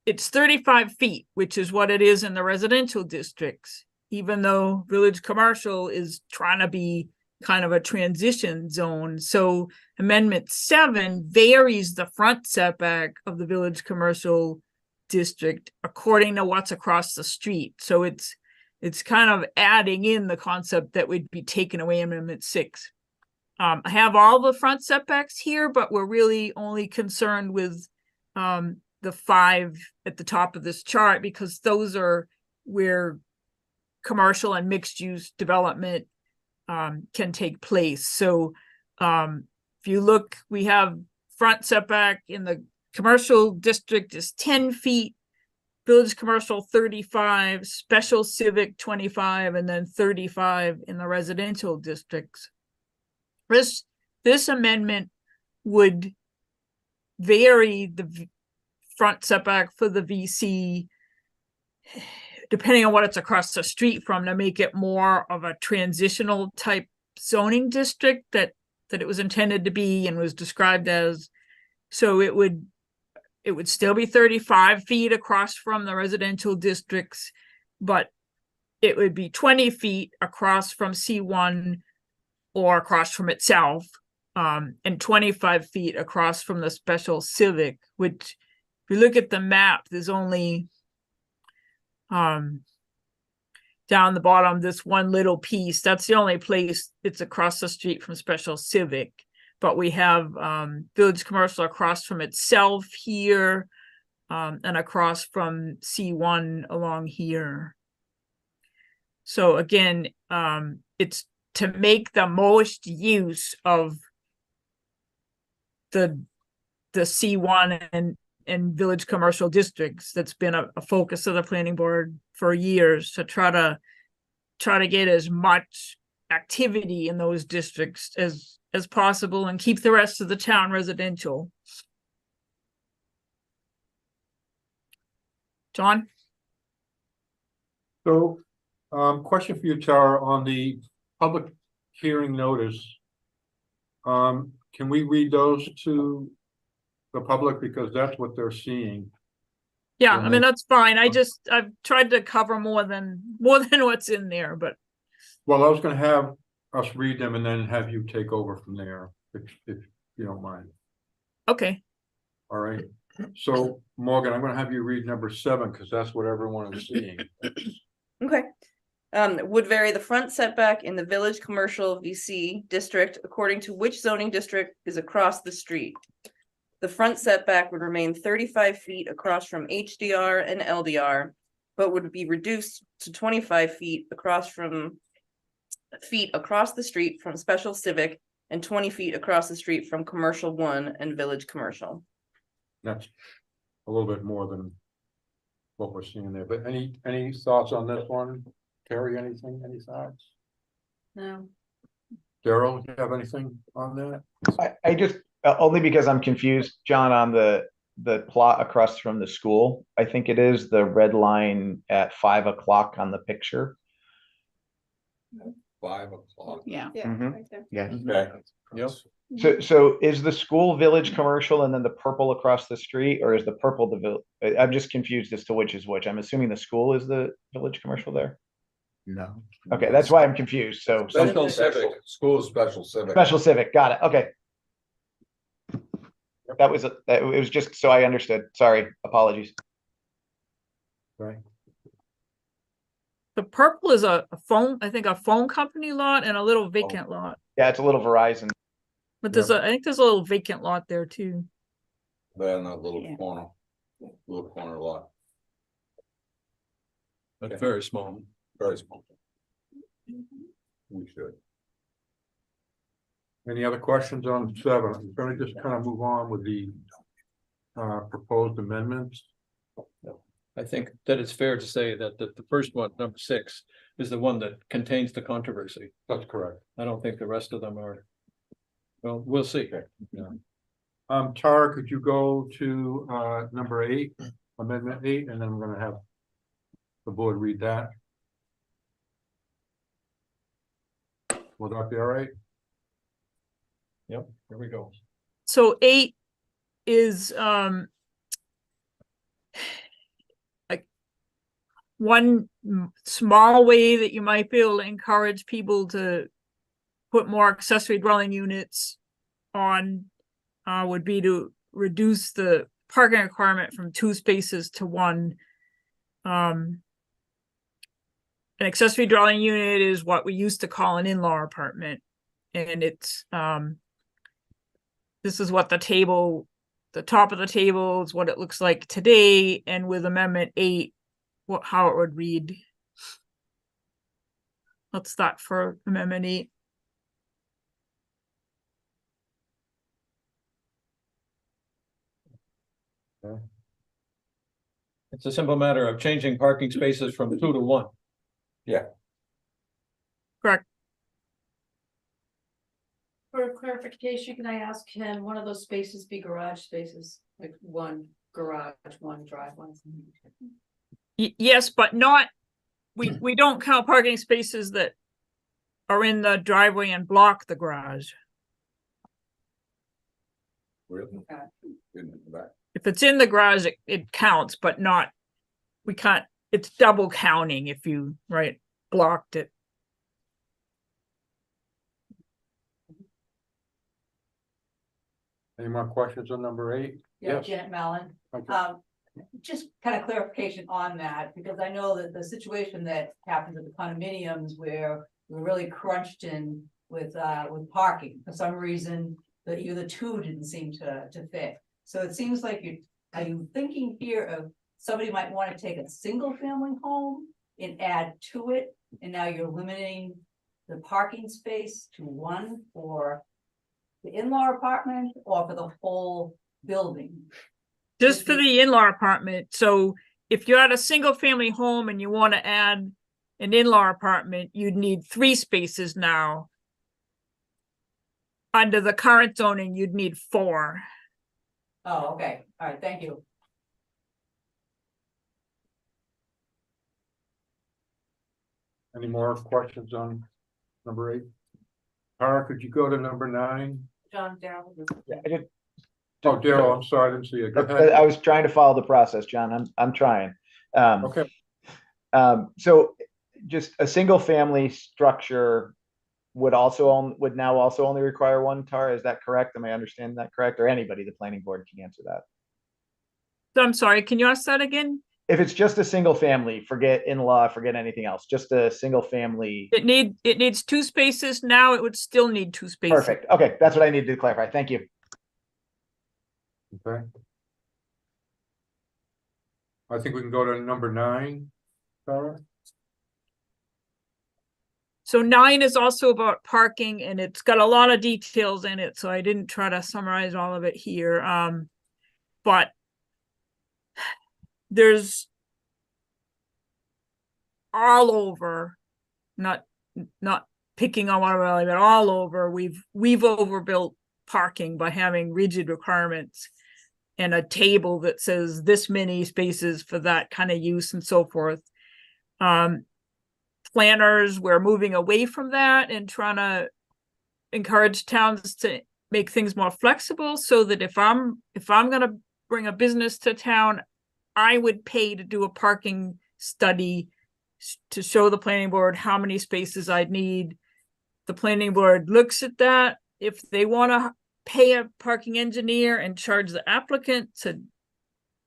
it's 35 feet, which is what it is in the residential districts, even though village commercial is trying to be kind of a transition zone. So Amendment 7 varies the front setback of the village commercial district according to what's across the street. So it's kind of adding in the concept that would be taken away in Amendment 6. I have all the front setbacks here, but we're really only concerned with the 5 at the top of this chart, because those are where commercial and mixed use development can take place. So if you look, we have front setback in the commercial district is 10 feet, village commercial 35, special civic 25, and then 35 in the residential districts. This amendment would vary the front setback for the VC depending on what it's across the street from, to make it more of a transitional type zoning district that it was intended to be and was described as. So it would still be 35 feet across from the residential districts, but it would be 20 feet across from C1 or across from itself, and 25 feet across from the special civic, which if you look at the map, there's only down the bottom, this one little piece, that's the only place it's across the street from special civic. But we have village commercial across from itself here, and across from C1 along here. So again, it's to make the most use of the C1 and village commercial districts. That's been a focus of the planning board for years, to try to get as much activity in those districts as possible and keep the rest of the town residential. John? So, question for you, Tara, on the public hearing notice. Can we read those to the public, because that's what they're seeing? Yeah, I mean, that's fine. I've tried to cover more than what's in there, but. Well, I was gonna have us read them and then have you take over from there, if you don't mind. Okay. All right. So Morgan, I'm gonna have you read number 7, because that's what everyone is seeing. Okay. Would vary the front setback in the village commercial VC district according to which zoning district is across the street. The front setback would remain 35 feet across from HDR and LDR, but would be reduced to 25 feet across the street from special civic and 20 feet across the street from commercial 1 and village commercial. That's a little bit more than what we're seeing there, but any thoughts on this one? Terry, any thoughts? No. Daryl, you have anything on that? I just, only because I'm confused, John, on the plot across from the school. I think it is the red line at 5 o'clock on the picture. 5 o'clock. Yeah. Mhm. Yeah. Okay. Yep. So is the school village commercial and then the purple across the street, or is the purple the village? I'm just confused as to which is which. I'm assuming the school is the village commercial there. No. Okay, that's why I'm confused. So Special civic, school special civic. special civic, got it. Okay. It was just so I understood. Sorry, apologies. Right. The purple is a phone, I think a phone company lot and a little vacant lot. Yeah, it's a little Verizon. But I think there's a little vacant lot there too. There in that little corner lot. But very small. Very small. We should. Any other questions on 7? I'm gonna just kind of move on with the proposed amendments. I think that it's fair to say that the first one, number 6, is the one that contains the controversy. That's correct. I don't think the rest of them are. Well, we'll see. Tara, could you go to number 8? Amendment 8, and then I'm gonna have the board read that. Will that be all right? Yep, here we go. So 8 is like one small way that you might be able to encourage people to put more accessory dwelling units on would be to reduce the parking requirement from 2 spaces to 1. An accessory dwelling unit is what we used to call an in-law apartment, and it's this is what the top of the table is what it looks like today, and with Amendment 8, how it would read. Let's start for Amendment 8. It's a simple matter of changing parking spaces from 2 to 1. Yeah. Correct. For clarification, can I ask, can one of those spaces be garage spaces? Like one garage, one drive, one? Yes, but not, we don't count parking spaces that are in the driveway and block the garage. Really? In the back. If it's in the garage, it counts, but not, we can't, it's double counting if you, blocked it. Any more questions on number 8? Yeah, Yes. Janet Mallon. Okay. Just kind of clarification on that, because I know that the situation that happens at the condominiums where we're really crunched in with parking, for some reason, the 2 didn't seem to fit. So it seems like are you thinking here of somebody might want to take a single family home and add to it, and now you're limiting the parking space to 1 for the in-law apartment or for the whole building? Just for the in-law apartment. So if you had a single family home and you want to add an in-law apartment, you'd need 3 spaces now. Under the current zoning, you'd need 4. Oh, okay. All right. Thank you. Any more questions on number 8? Tara, could you go to number 9? John, Darrell. Oh, Daryl, I'm sorry, I didn't see you. Go I ahead. was trying to follow the process, John. I'm trying. Okay. So just a single family structure would now also only require 1, Tara, is that correct? Am I understanding that correct? Or anybody, the planning board can answer that. So I'm sorry, can you ask that again? If it's just a single family, forget in-law, forget anything else, just a single family. It needs 2 spaces. Now it would still need 2 spaces. Perfect. Okay, that's what I needed to clarify. Thank you. Okay. I think we can go to number 9, Tara. So 9 is also about parking, and it's got a lot of details in it, so I didn't try to summarize all of it here. But there's all over, not picking on one really, but all over, we've overbuilt parking by having rigid requirements and a table that says this many spaces for that kind of use and so forth. Planners, we're moving away from that and trying to encourage towns to make things more flexible, so that if I'm going to bring a business to town, I would pay to do a parking study to show the planning board how many spaces I'd need. The planning board looks at that. If they want to pay a parking engineer and charge the applicant to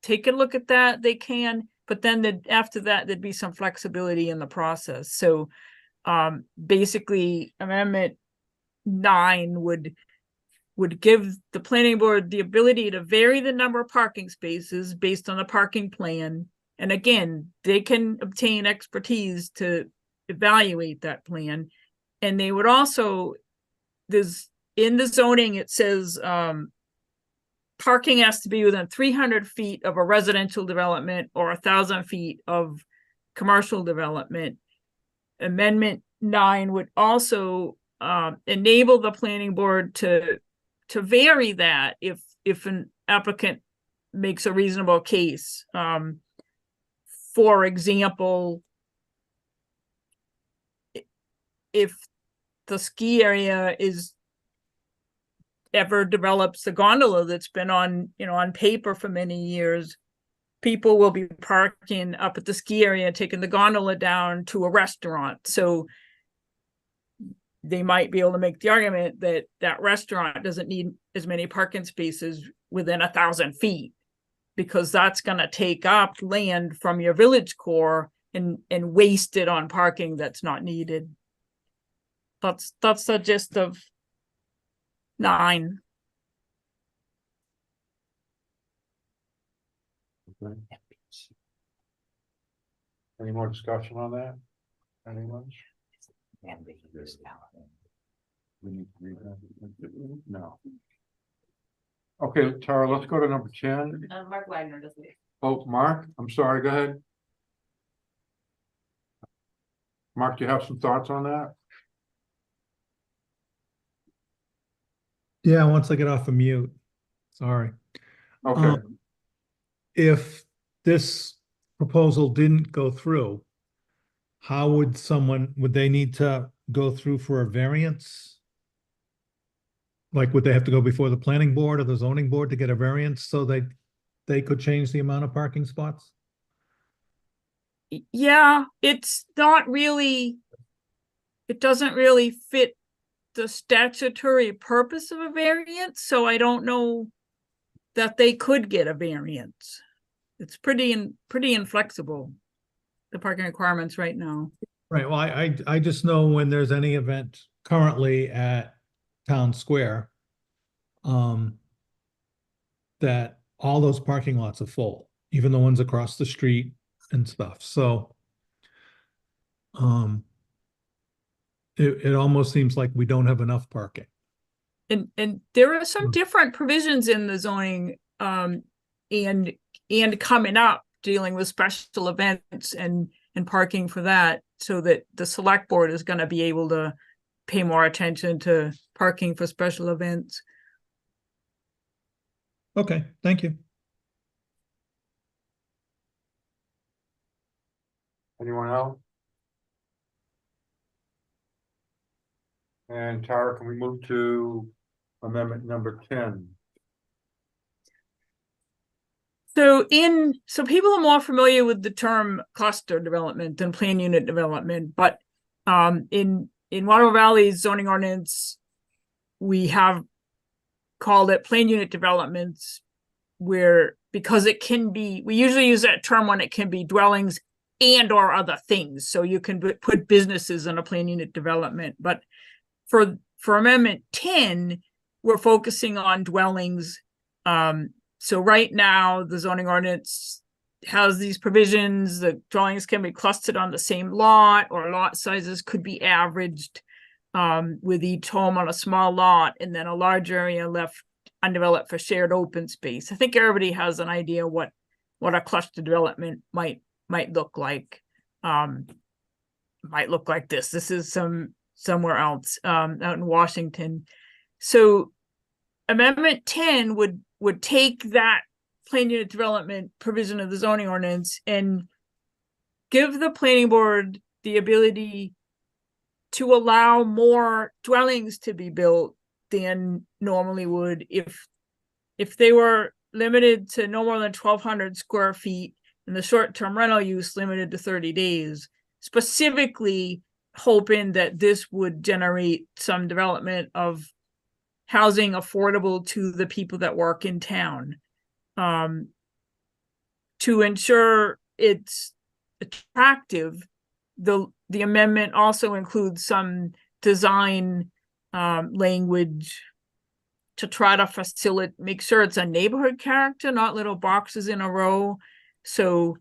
take a look at that, they can. But then after that, there'd be some flexibility in the process. So basically, Amendment 9 would give the planning board the ability to vary the number of parking spaces based on the parking plan. And again, they can obtain expertise to evaluate that plan. And they would also, in the zoning, it says parking has to be within 300 feet of a residential development or 1,000 feet of commercial development. Amendment 9 would also enable the planning board to vary that if an applicant makes a reasonable case. For example, if the ski area ever develops the gondola that's been on, on paper for many years, people will be parking up at the ski area, taking the gondola down to a restaurant. So they might be able to make the argument that that restaurant doesn't need as many parking spaces within 1,000 feet, because that's going to take up land from your village core and waste it on parking that's not needed. That's the gist of 9. Okay. Any more discussion on that? Anyone? No. Okay, Tara, let's go to number 10. Mark Wagner doesn't. Oh, Mark, I'm sorry, go ahead. Mark, do you have some thoughts on that? Yeah, once I get off of mute. Sorry. Okay. If this proposal didn't go through, how would they need to go through for a variance? Like, would they have to go before the planning board or the zoning board to get a variance so they could change the amount of parking spots? Yeah, it's not really, it doesn't really fit the statutory purpose of a variance, so I don't know that they could get a variance. It's pretty inflexible, the parking requirements right now. Right, well, I just know when there's any event currently at Town Square, that all those parking lots are full, even the ones across the street and stuff, so it almost seems like we don't have enough parking. And there are some different provisions in the zoning, and coming up, dealing with special events and parking for that, so that the select board is going to be able to pay more attention to parking for special events. Okay, thank you. Anyone else? And Tara, can we move to amendment number 10? So people are more familiar with the term cluster development than plan unit development, but in Water Valley's zoning ordinance, we have called it plan unit developments, because it can be, we usually use that term when it can be dwellings and or other things. So you can put businesses in a plan unit development, but for amendment 10, we're focusing on dwellings. So right now, the zoning ordinance has these provisions that dwellings can be clustered on the same lot, or lot sizes could be averaged, with each home on a small lot, and then a large area left undeveloped for shared open space. I think everybody has an idea what a cluster development might look like. Might look like this. This is somewhere else, out in Washington. So amendment 10 would take that plan unit development provision of the zoning ordinance and give the planning board the ability to allow more dwellings to be built than normally would if they were limited to no more than 1,200 square feet and the short-term rental use limited to 30 days, specifically hoping that this would generate some development of housing affordable to the people that work in town. To ensure it's attractive, the amendment also includes some design language to try to make sure it's a neighborhood character, not little boxes in a row. So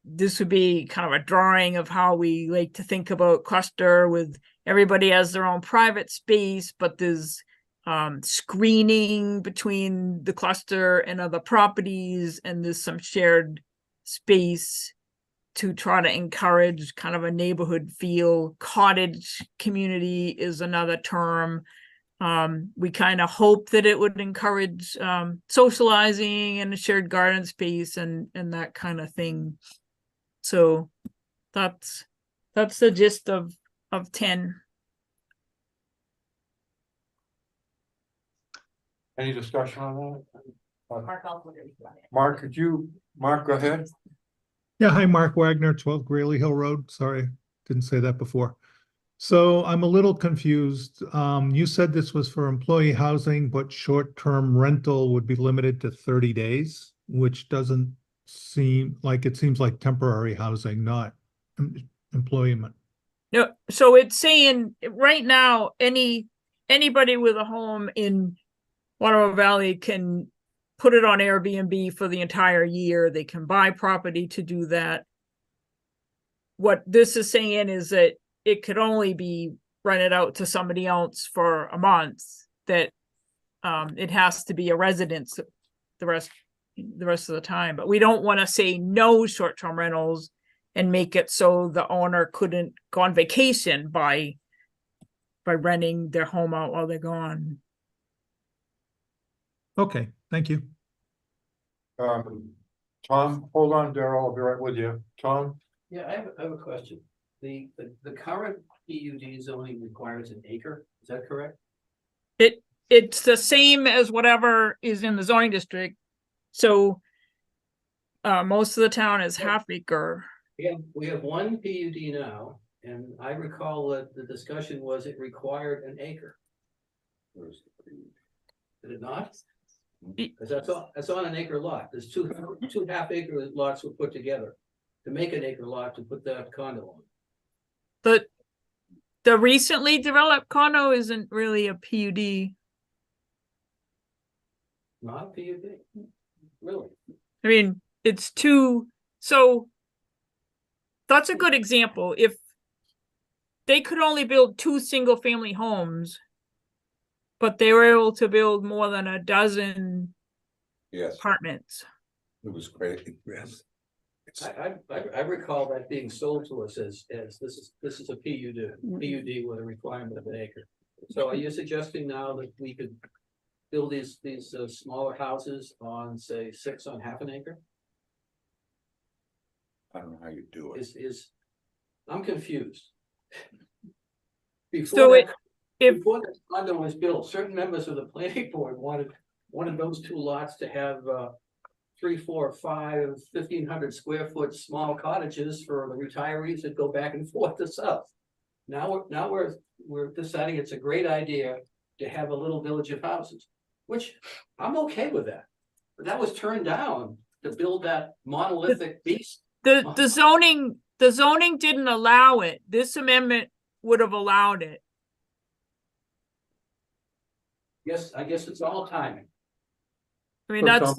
this would be kind of a drawing of how we like to think about cluster, with everybody has their own private space, but there's screening between the cluster and other properties, and there's some shared space to try to encourage kind of a neighborhood feel. Cottage community is another term. We kind of hope that it would encourage socializing and a shared garden space and that kind of thing. So that's the gist of 10. Any discussion on that? Mark, I'll put it. Mark, go ahead. Yeah, hi, Mark Wagner, 12 Greeley Hill Road. Sorry, didn't say that before. So I'm a little confused. You said this was for employee housing, but short-term rental would be limited to 30 days, which doesn't seem like, it seems like temporary housing, not employment. No, so it's saying right now, anybody with a home in Waterville Valley can put it on Airbnb for the entire year. They can buy property to do that. What this is saying is that it could only be rented out to somebody else for a month, that it has to be a residence the rest of the time. But we don't want to say no short-term rentals and make it so the owner couldn't go on vacation by renting their home out while they're gone. Okay, thank you. Tom, hold on, Daryl, I'll be right with you. Tom? Yeah, I have a question. The current PUD zoning requires an acre, is that correct? It's the same as whatever is in the zoning district. So most of the town is half acre. We have one PUD now, and I recall that the discussion was it required an acre. Did it not? Because that's on an acre lot. There's two half-acre lots were put together to make an acre lot to put that condo on. The recently developed condo isn't really a PUD. Not a PUD, really? I mean, it's two, so that's a good example. If they could only build 2 single-family homes, but they were able to build more than a dozen apartments. It was great, yes. I recall that being sold to us as this is a PUD with a requirement of an acre. So are you suggesting now that we could build these smaller houses on, say, 6 on half an acre? I don't know how you do it. I'm confused. So before the condo was built, certain members of the planning board wanted those 2 lots to have 3, 4, 5, 1,500 square foot small cottages for the retirees that go back and forth to south. Now we're deciding it's a great idea to have a little village of houses, which I'm okay with that. But that was turned down to build that monolithic beast. The zoning didn't allow it. This amendment would have allowed it. Yes, I guess it's all timing. I mean, that's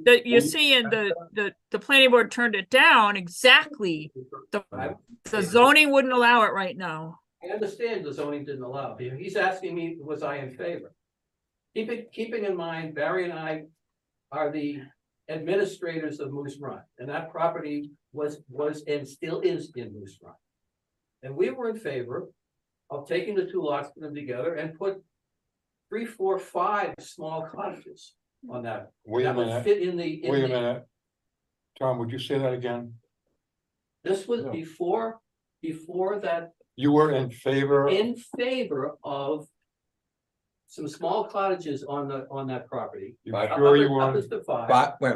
that you're seeing the planning board turned it down exactly. The zoning wouldn't allow it right now. I understand the zoning didn't allow it. He's asking me, was I in favor? Keeping in mind, Barry and I are the administrators of Moose Run, and that property was and still is in Moose Run. And we were in favor of taking the 2 lots, put them together, and put 3, 4, 5 small cottages on that. Wait a that would minute. fit in the. Wait a minute. Tom, would you say that again? This was before that. You were in favor? In favor of some small cottages on that property. You sure you Up want? to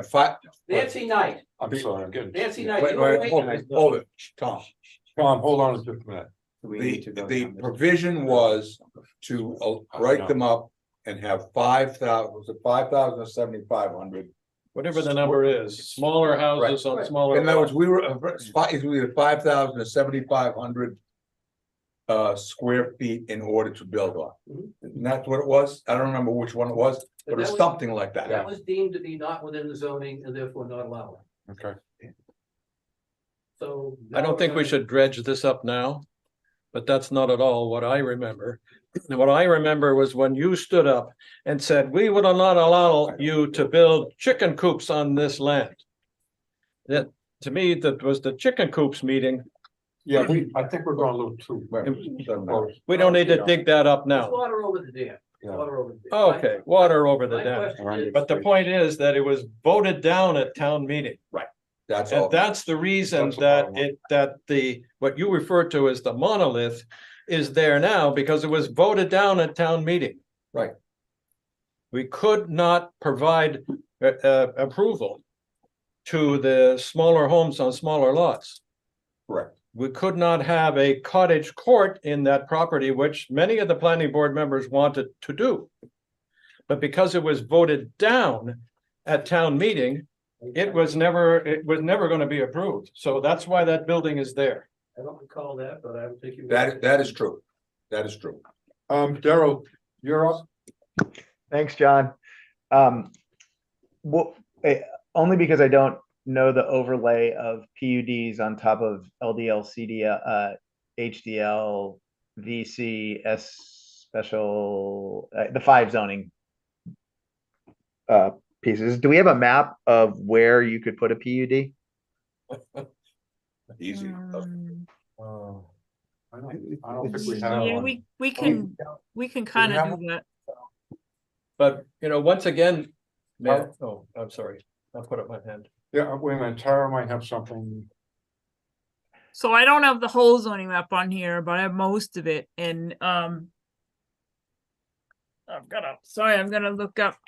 5. Nancy Knight. I'm sorry, I'm getting. Nancy Knight. Hold it, Tom. Tom, hold on just a minute. The provision was to break them up and have 5,000, was it 5,000 or 7,500? Whatever the number is, smaller houses on smaller. In other words, we were 5,000 to 7,500 square feet in order to build on. And that's what it was. I don't remember which one it was, but it's something like that. That was deemed to be not within the zoning and therefore not allowed. Okay. So. I don't think we should dredge this up now, but that's not at all what I remember. And what I remember was when you stood up and said, we would not allow you to build chicken coops on this land. That, to me, that was the chicken coops meeting. Yeah, I think we're going a little too. We don't need to dig that up There's now. water over the dam. Water over. Okay, water over the My dam. question is- But the point is that it was voted down at town meeting. Right. That's all. And that's the reason That's the that bottom line. what you refer to as the monolith is there now because it was voted down at town meeting. Right. We could not provide approval to the smaller homes on smaller lots. Correct. We could not have a cottage court in that property, which many of the planning board members wanted to do. But because it was voted down at town meeting, it was never going to be approved. So that's why that building is there. I don't recall that, but I would think you. That is true. That is true. Daryl, you're up. Thanks, John. Well, only because I don't know the overlay of PUDs on top of LDL, CDL, HDL, VC, S special, the 5 zoning pieces. Do we have a map of where you could put a PUD? Easy. I don't think we have Yeah, one. we can kind have of do that. But, once again, oh, I'm sorry. I'll put up my hand. Yeah, wait a minute, Tara might have something. So I don't have the whole zoning map on here, but I have most of it and I'm gonna look up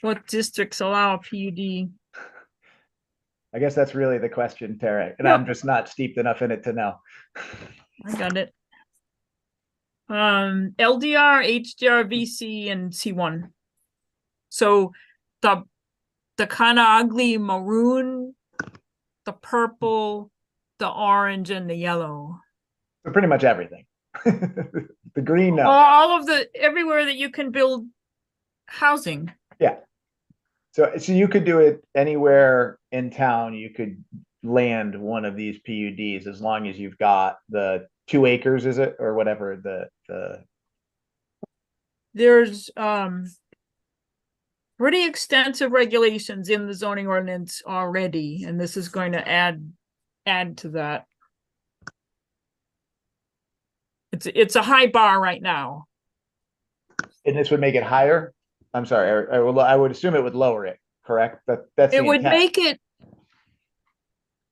what districts allow a PUD. I guess that's really the question, Tara, and I'm just not steeped enough in it to know. I got it. LDR, HDR, VC, and C1. So the kind of ugly maroon, the purple, the orange, and the yellow. So pretty much everything. The green, no. All of everywhere that you can build housing. Yeah. So you could do it anywhere in town. You could land one of these PUDs as long as you've got the 2 acres, is it, or whatever the. There's pretty extensive regulations in the zoning ordinance already, and this is going to add to that. It's a high bar right now. And this would make it higher. I'm sorry. I would assume it would lower it. Correct. That's It would make it.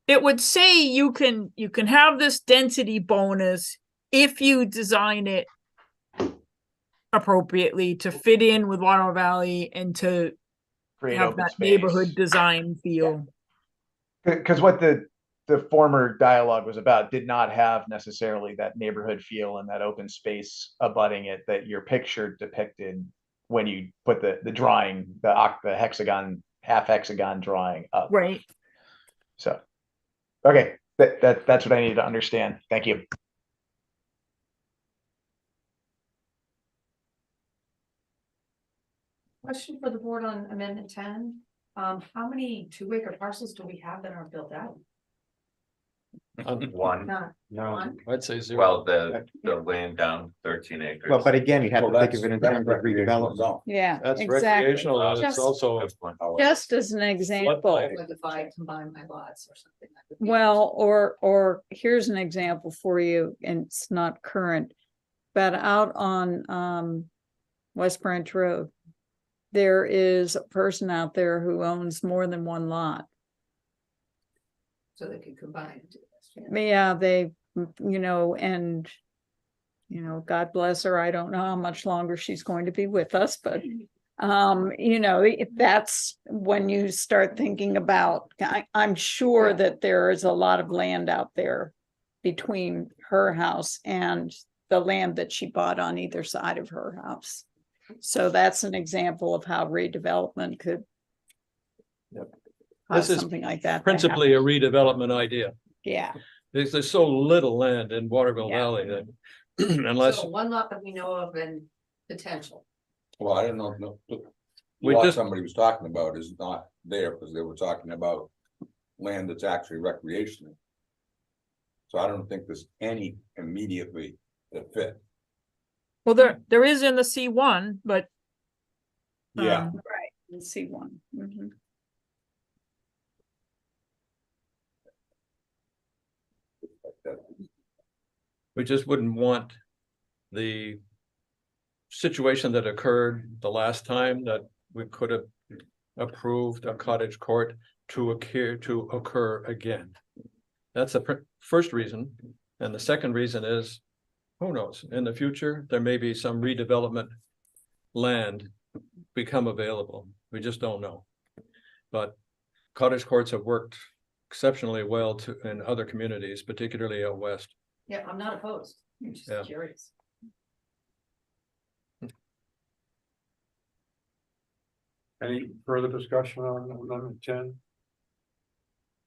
It would say you can have this density bonus if you design it appropriately to fit in with Water Valley and to create have open that space. neighborhood design feel. Because what the former dialogue was about did not have necessarily that neighborhood feel and that open space abutting it that your picture depicted when you put the drawing, the hexagon, half hexagon drawing up. Right. So, okay, that's what I needed to understand. Thank you. Question for the board on amendment 10. How many 2-acre parcels do we have that aren't built out? One. None. No. One? I'd say 0. Well, the land down 13 acres. Well, but again, you have to Well, think of it in that's terms of recreational redevelopment. zone. Yeah, That's exactly. recreational, and it's Just- also. Good point. Just as an example, Like if I combine my lots or something. that would be- well, or here's an example for you, and it's not current. But out on West Branch Road, there is a person out there who owns more than one lot. So they could combine. into this, yeah. Yeah, they, and God bless her. I don't know how much longer she's going to be with us, but that's when you start thinking about, I'm sure Yeah. that there is a lot of land out there between her house and the land that she bought on either side of her house. So that's an example of how redevelopment could Yep. cause This is something like that. to Principally a happen. redevelopment idea. Yeah. There's so little land in Waterville Yeah. Valley that unless So one lot that we know of and potential. Well, I don't know, no, the We lot just- somebody was talking about is not there because they were talking about land that's actually recreational. So I don't think there's any immediately that fit. Well, there is in the C1, but Yeah. Right, in C1. Mhm. we just wouldn't want the situation that occurred the last time that we could have approved a cottage court to occur again. That's the first reason. And the second reason is, who knows, in the future, there may be some redevelopment land become available. We just don't know. But cottage courts have worked exceptionally well in other communities, particularly out west. Yeah, I'm not opposed. I'm just Yeah. curious. Any further discussion on amendment 10?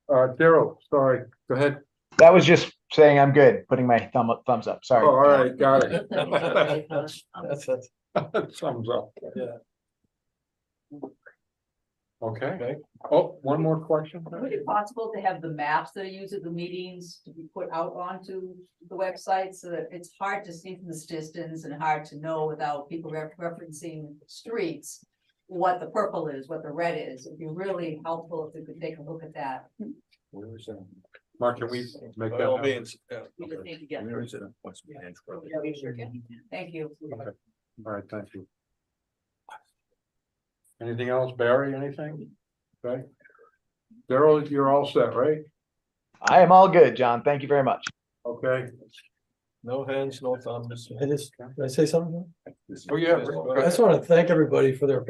Daryl, sorry, go ahead. That was just saying I'm good, putting my thumbs up, Oh, sorry. all right, got it. That's Thumbs up. Yeah. Okay. Oh, one more question. Would it be possible to have the maps that are used at the meetings to be put out onto the website so that it's hard to see from this distance and hard to know without people referencing streets? What the purple is, what the red is. It'd be really helpful if we could take a look at that. Mark, can we make By that all happen? means, yeah. We just need to get. Where is it? What's the answer? Yeah, we sure can. Thank you. Okay. All right, thank you. Anything else, Barry, anything? Okay. Daryl, you're all set, right? I am all good, John. Thank you very much. Okay. No hands, no thumbs. Can I say something? Oh, yeah. I just want to thank everybody for their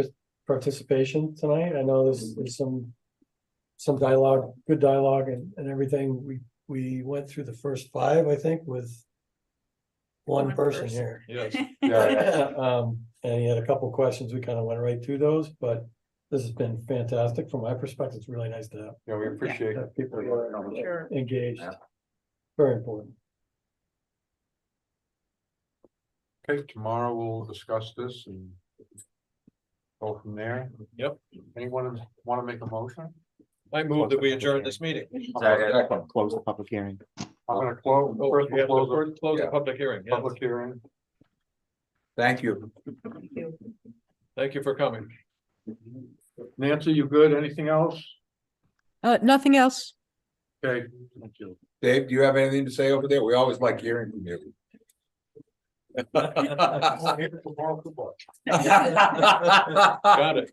participation tonight. I know there's some dialogue, good dialogue and everything. We went through the first 5, I think, with one person here. Yes. And he had a couple of questions. We kind of went right through those, but this has been fantastic. From my perspective, it's really nice to have. Yeah, we appreciate have people who are Sure. engaged. Yeah. Very important. Okay, tomorrow we'll discuss this and go from there. Yep. Anyone want to make a motion? I move that we adjourn this meeting. Close the public hearing. I'm gonna close, first We have we'll to close the yeah, public hearing. Yes. public hearing. Thank you. Thank you for coming. Nancy, you good? Anything else? Nothing else. Okay. Thank you. Dave, do you have anything to say over there? We always like hearing from you. Got it.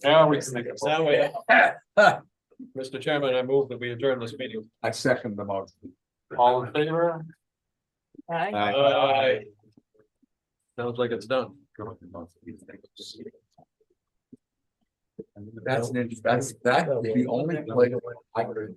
Now we can make it. Now we- Mr. Chairman, I move that we adjourn this meeting. I second the motion. All in favor? Aye. Sounds like it's done. That's the only place I could.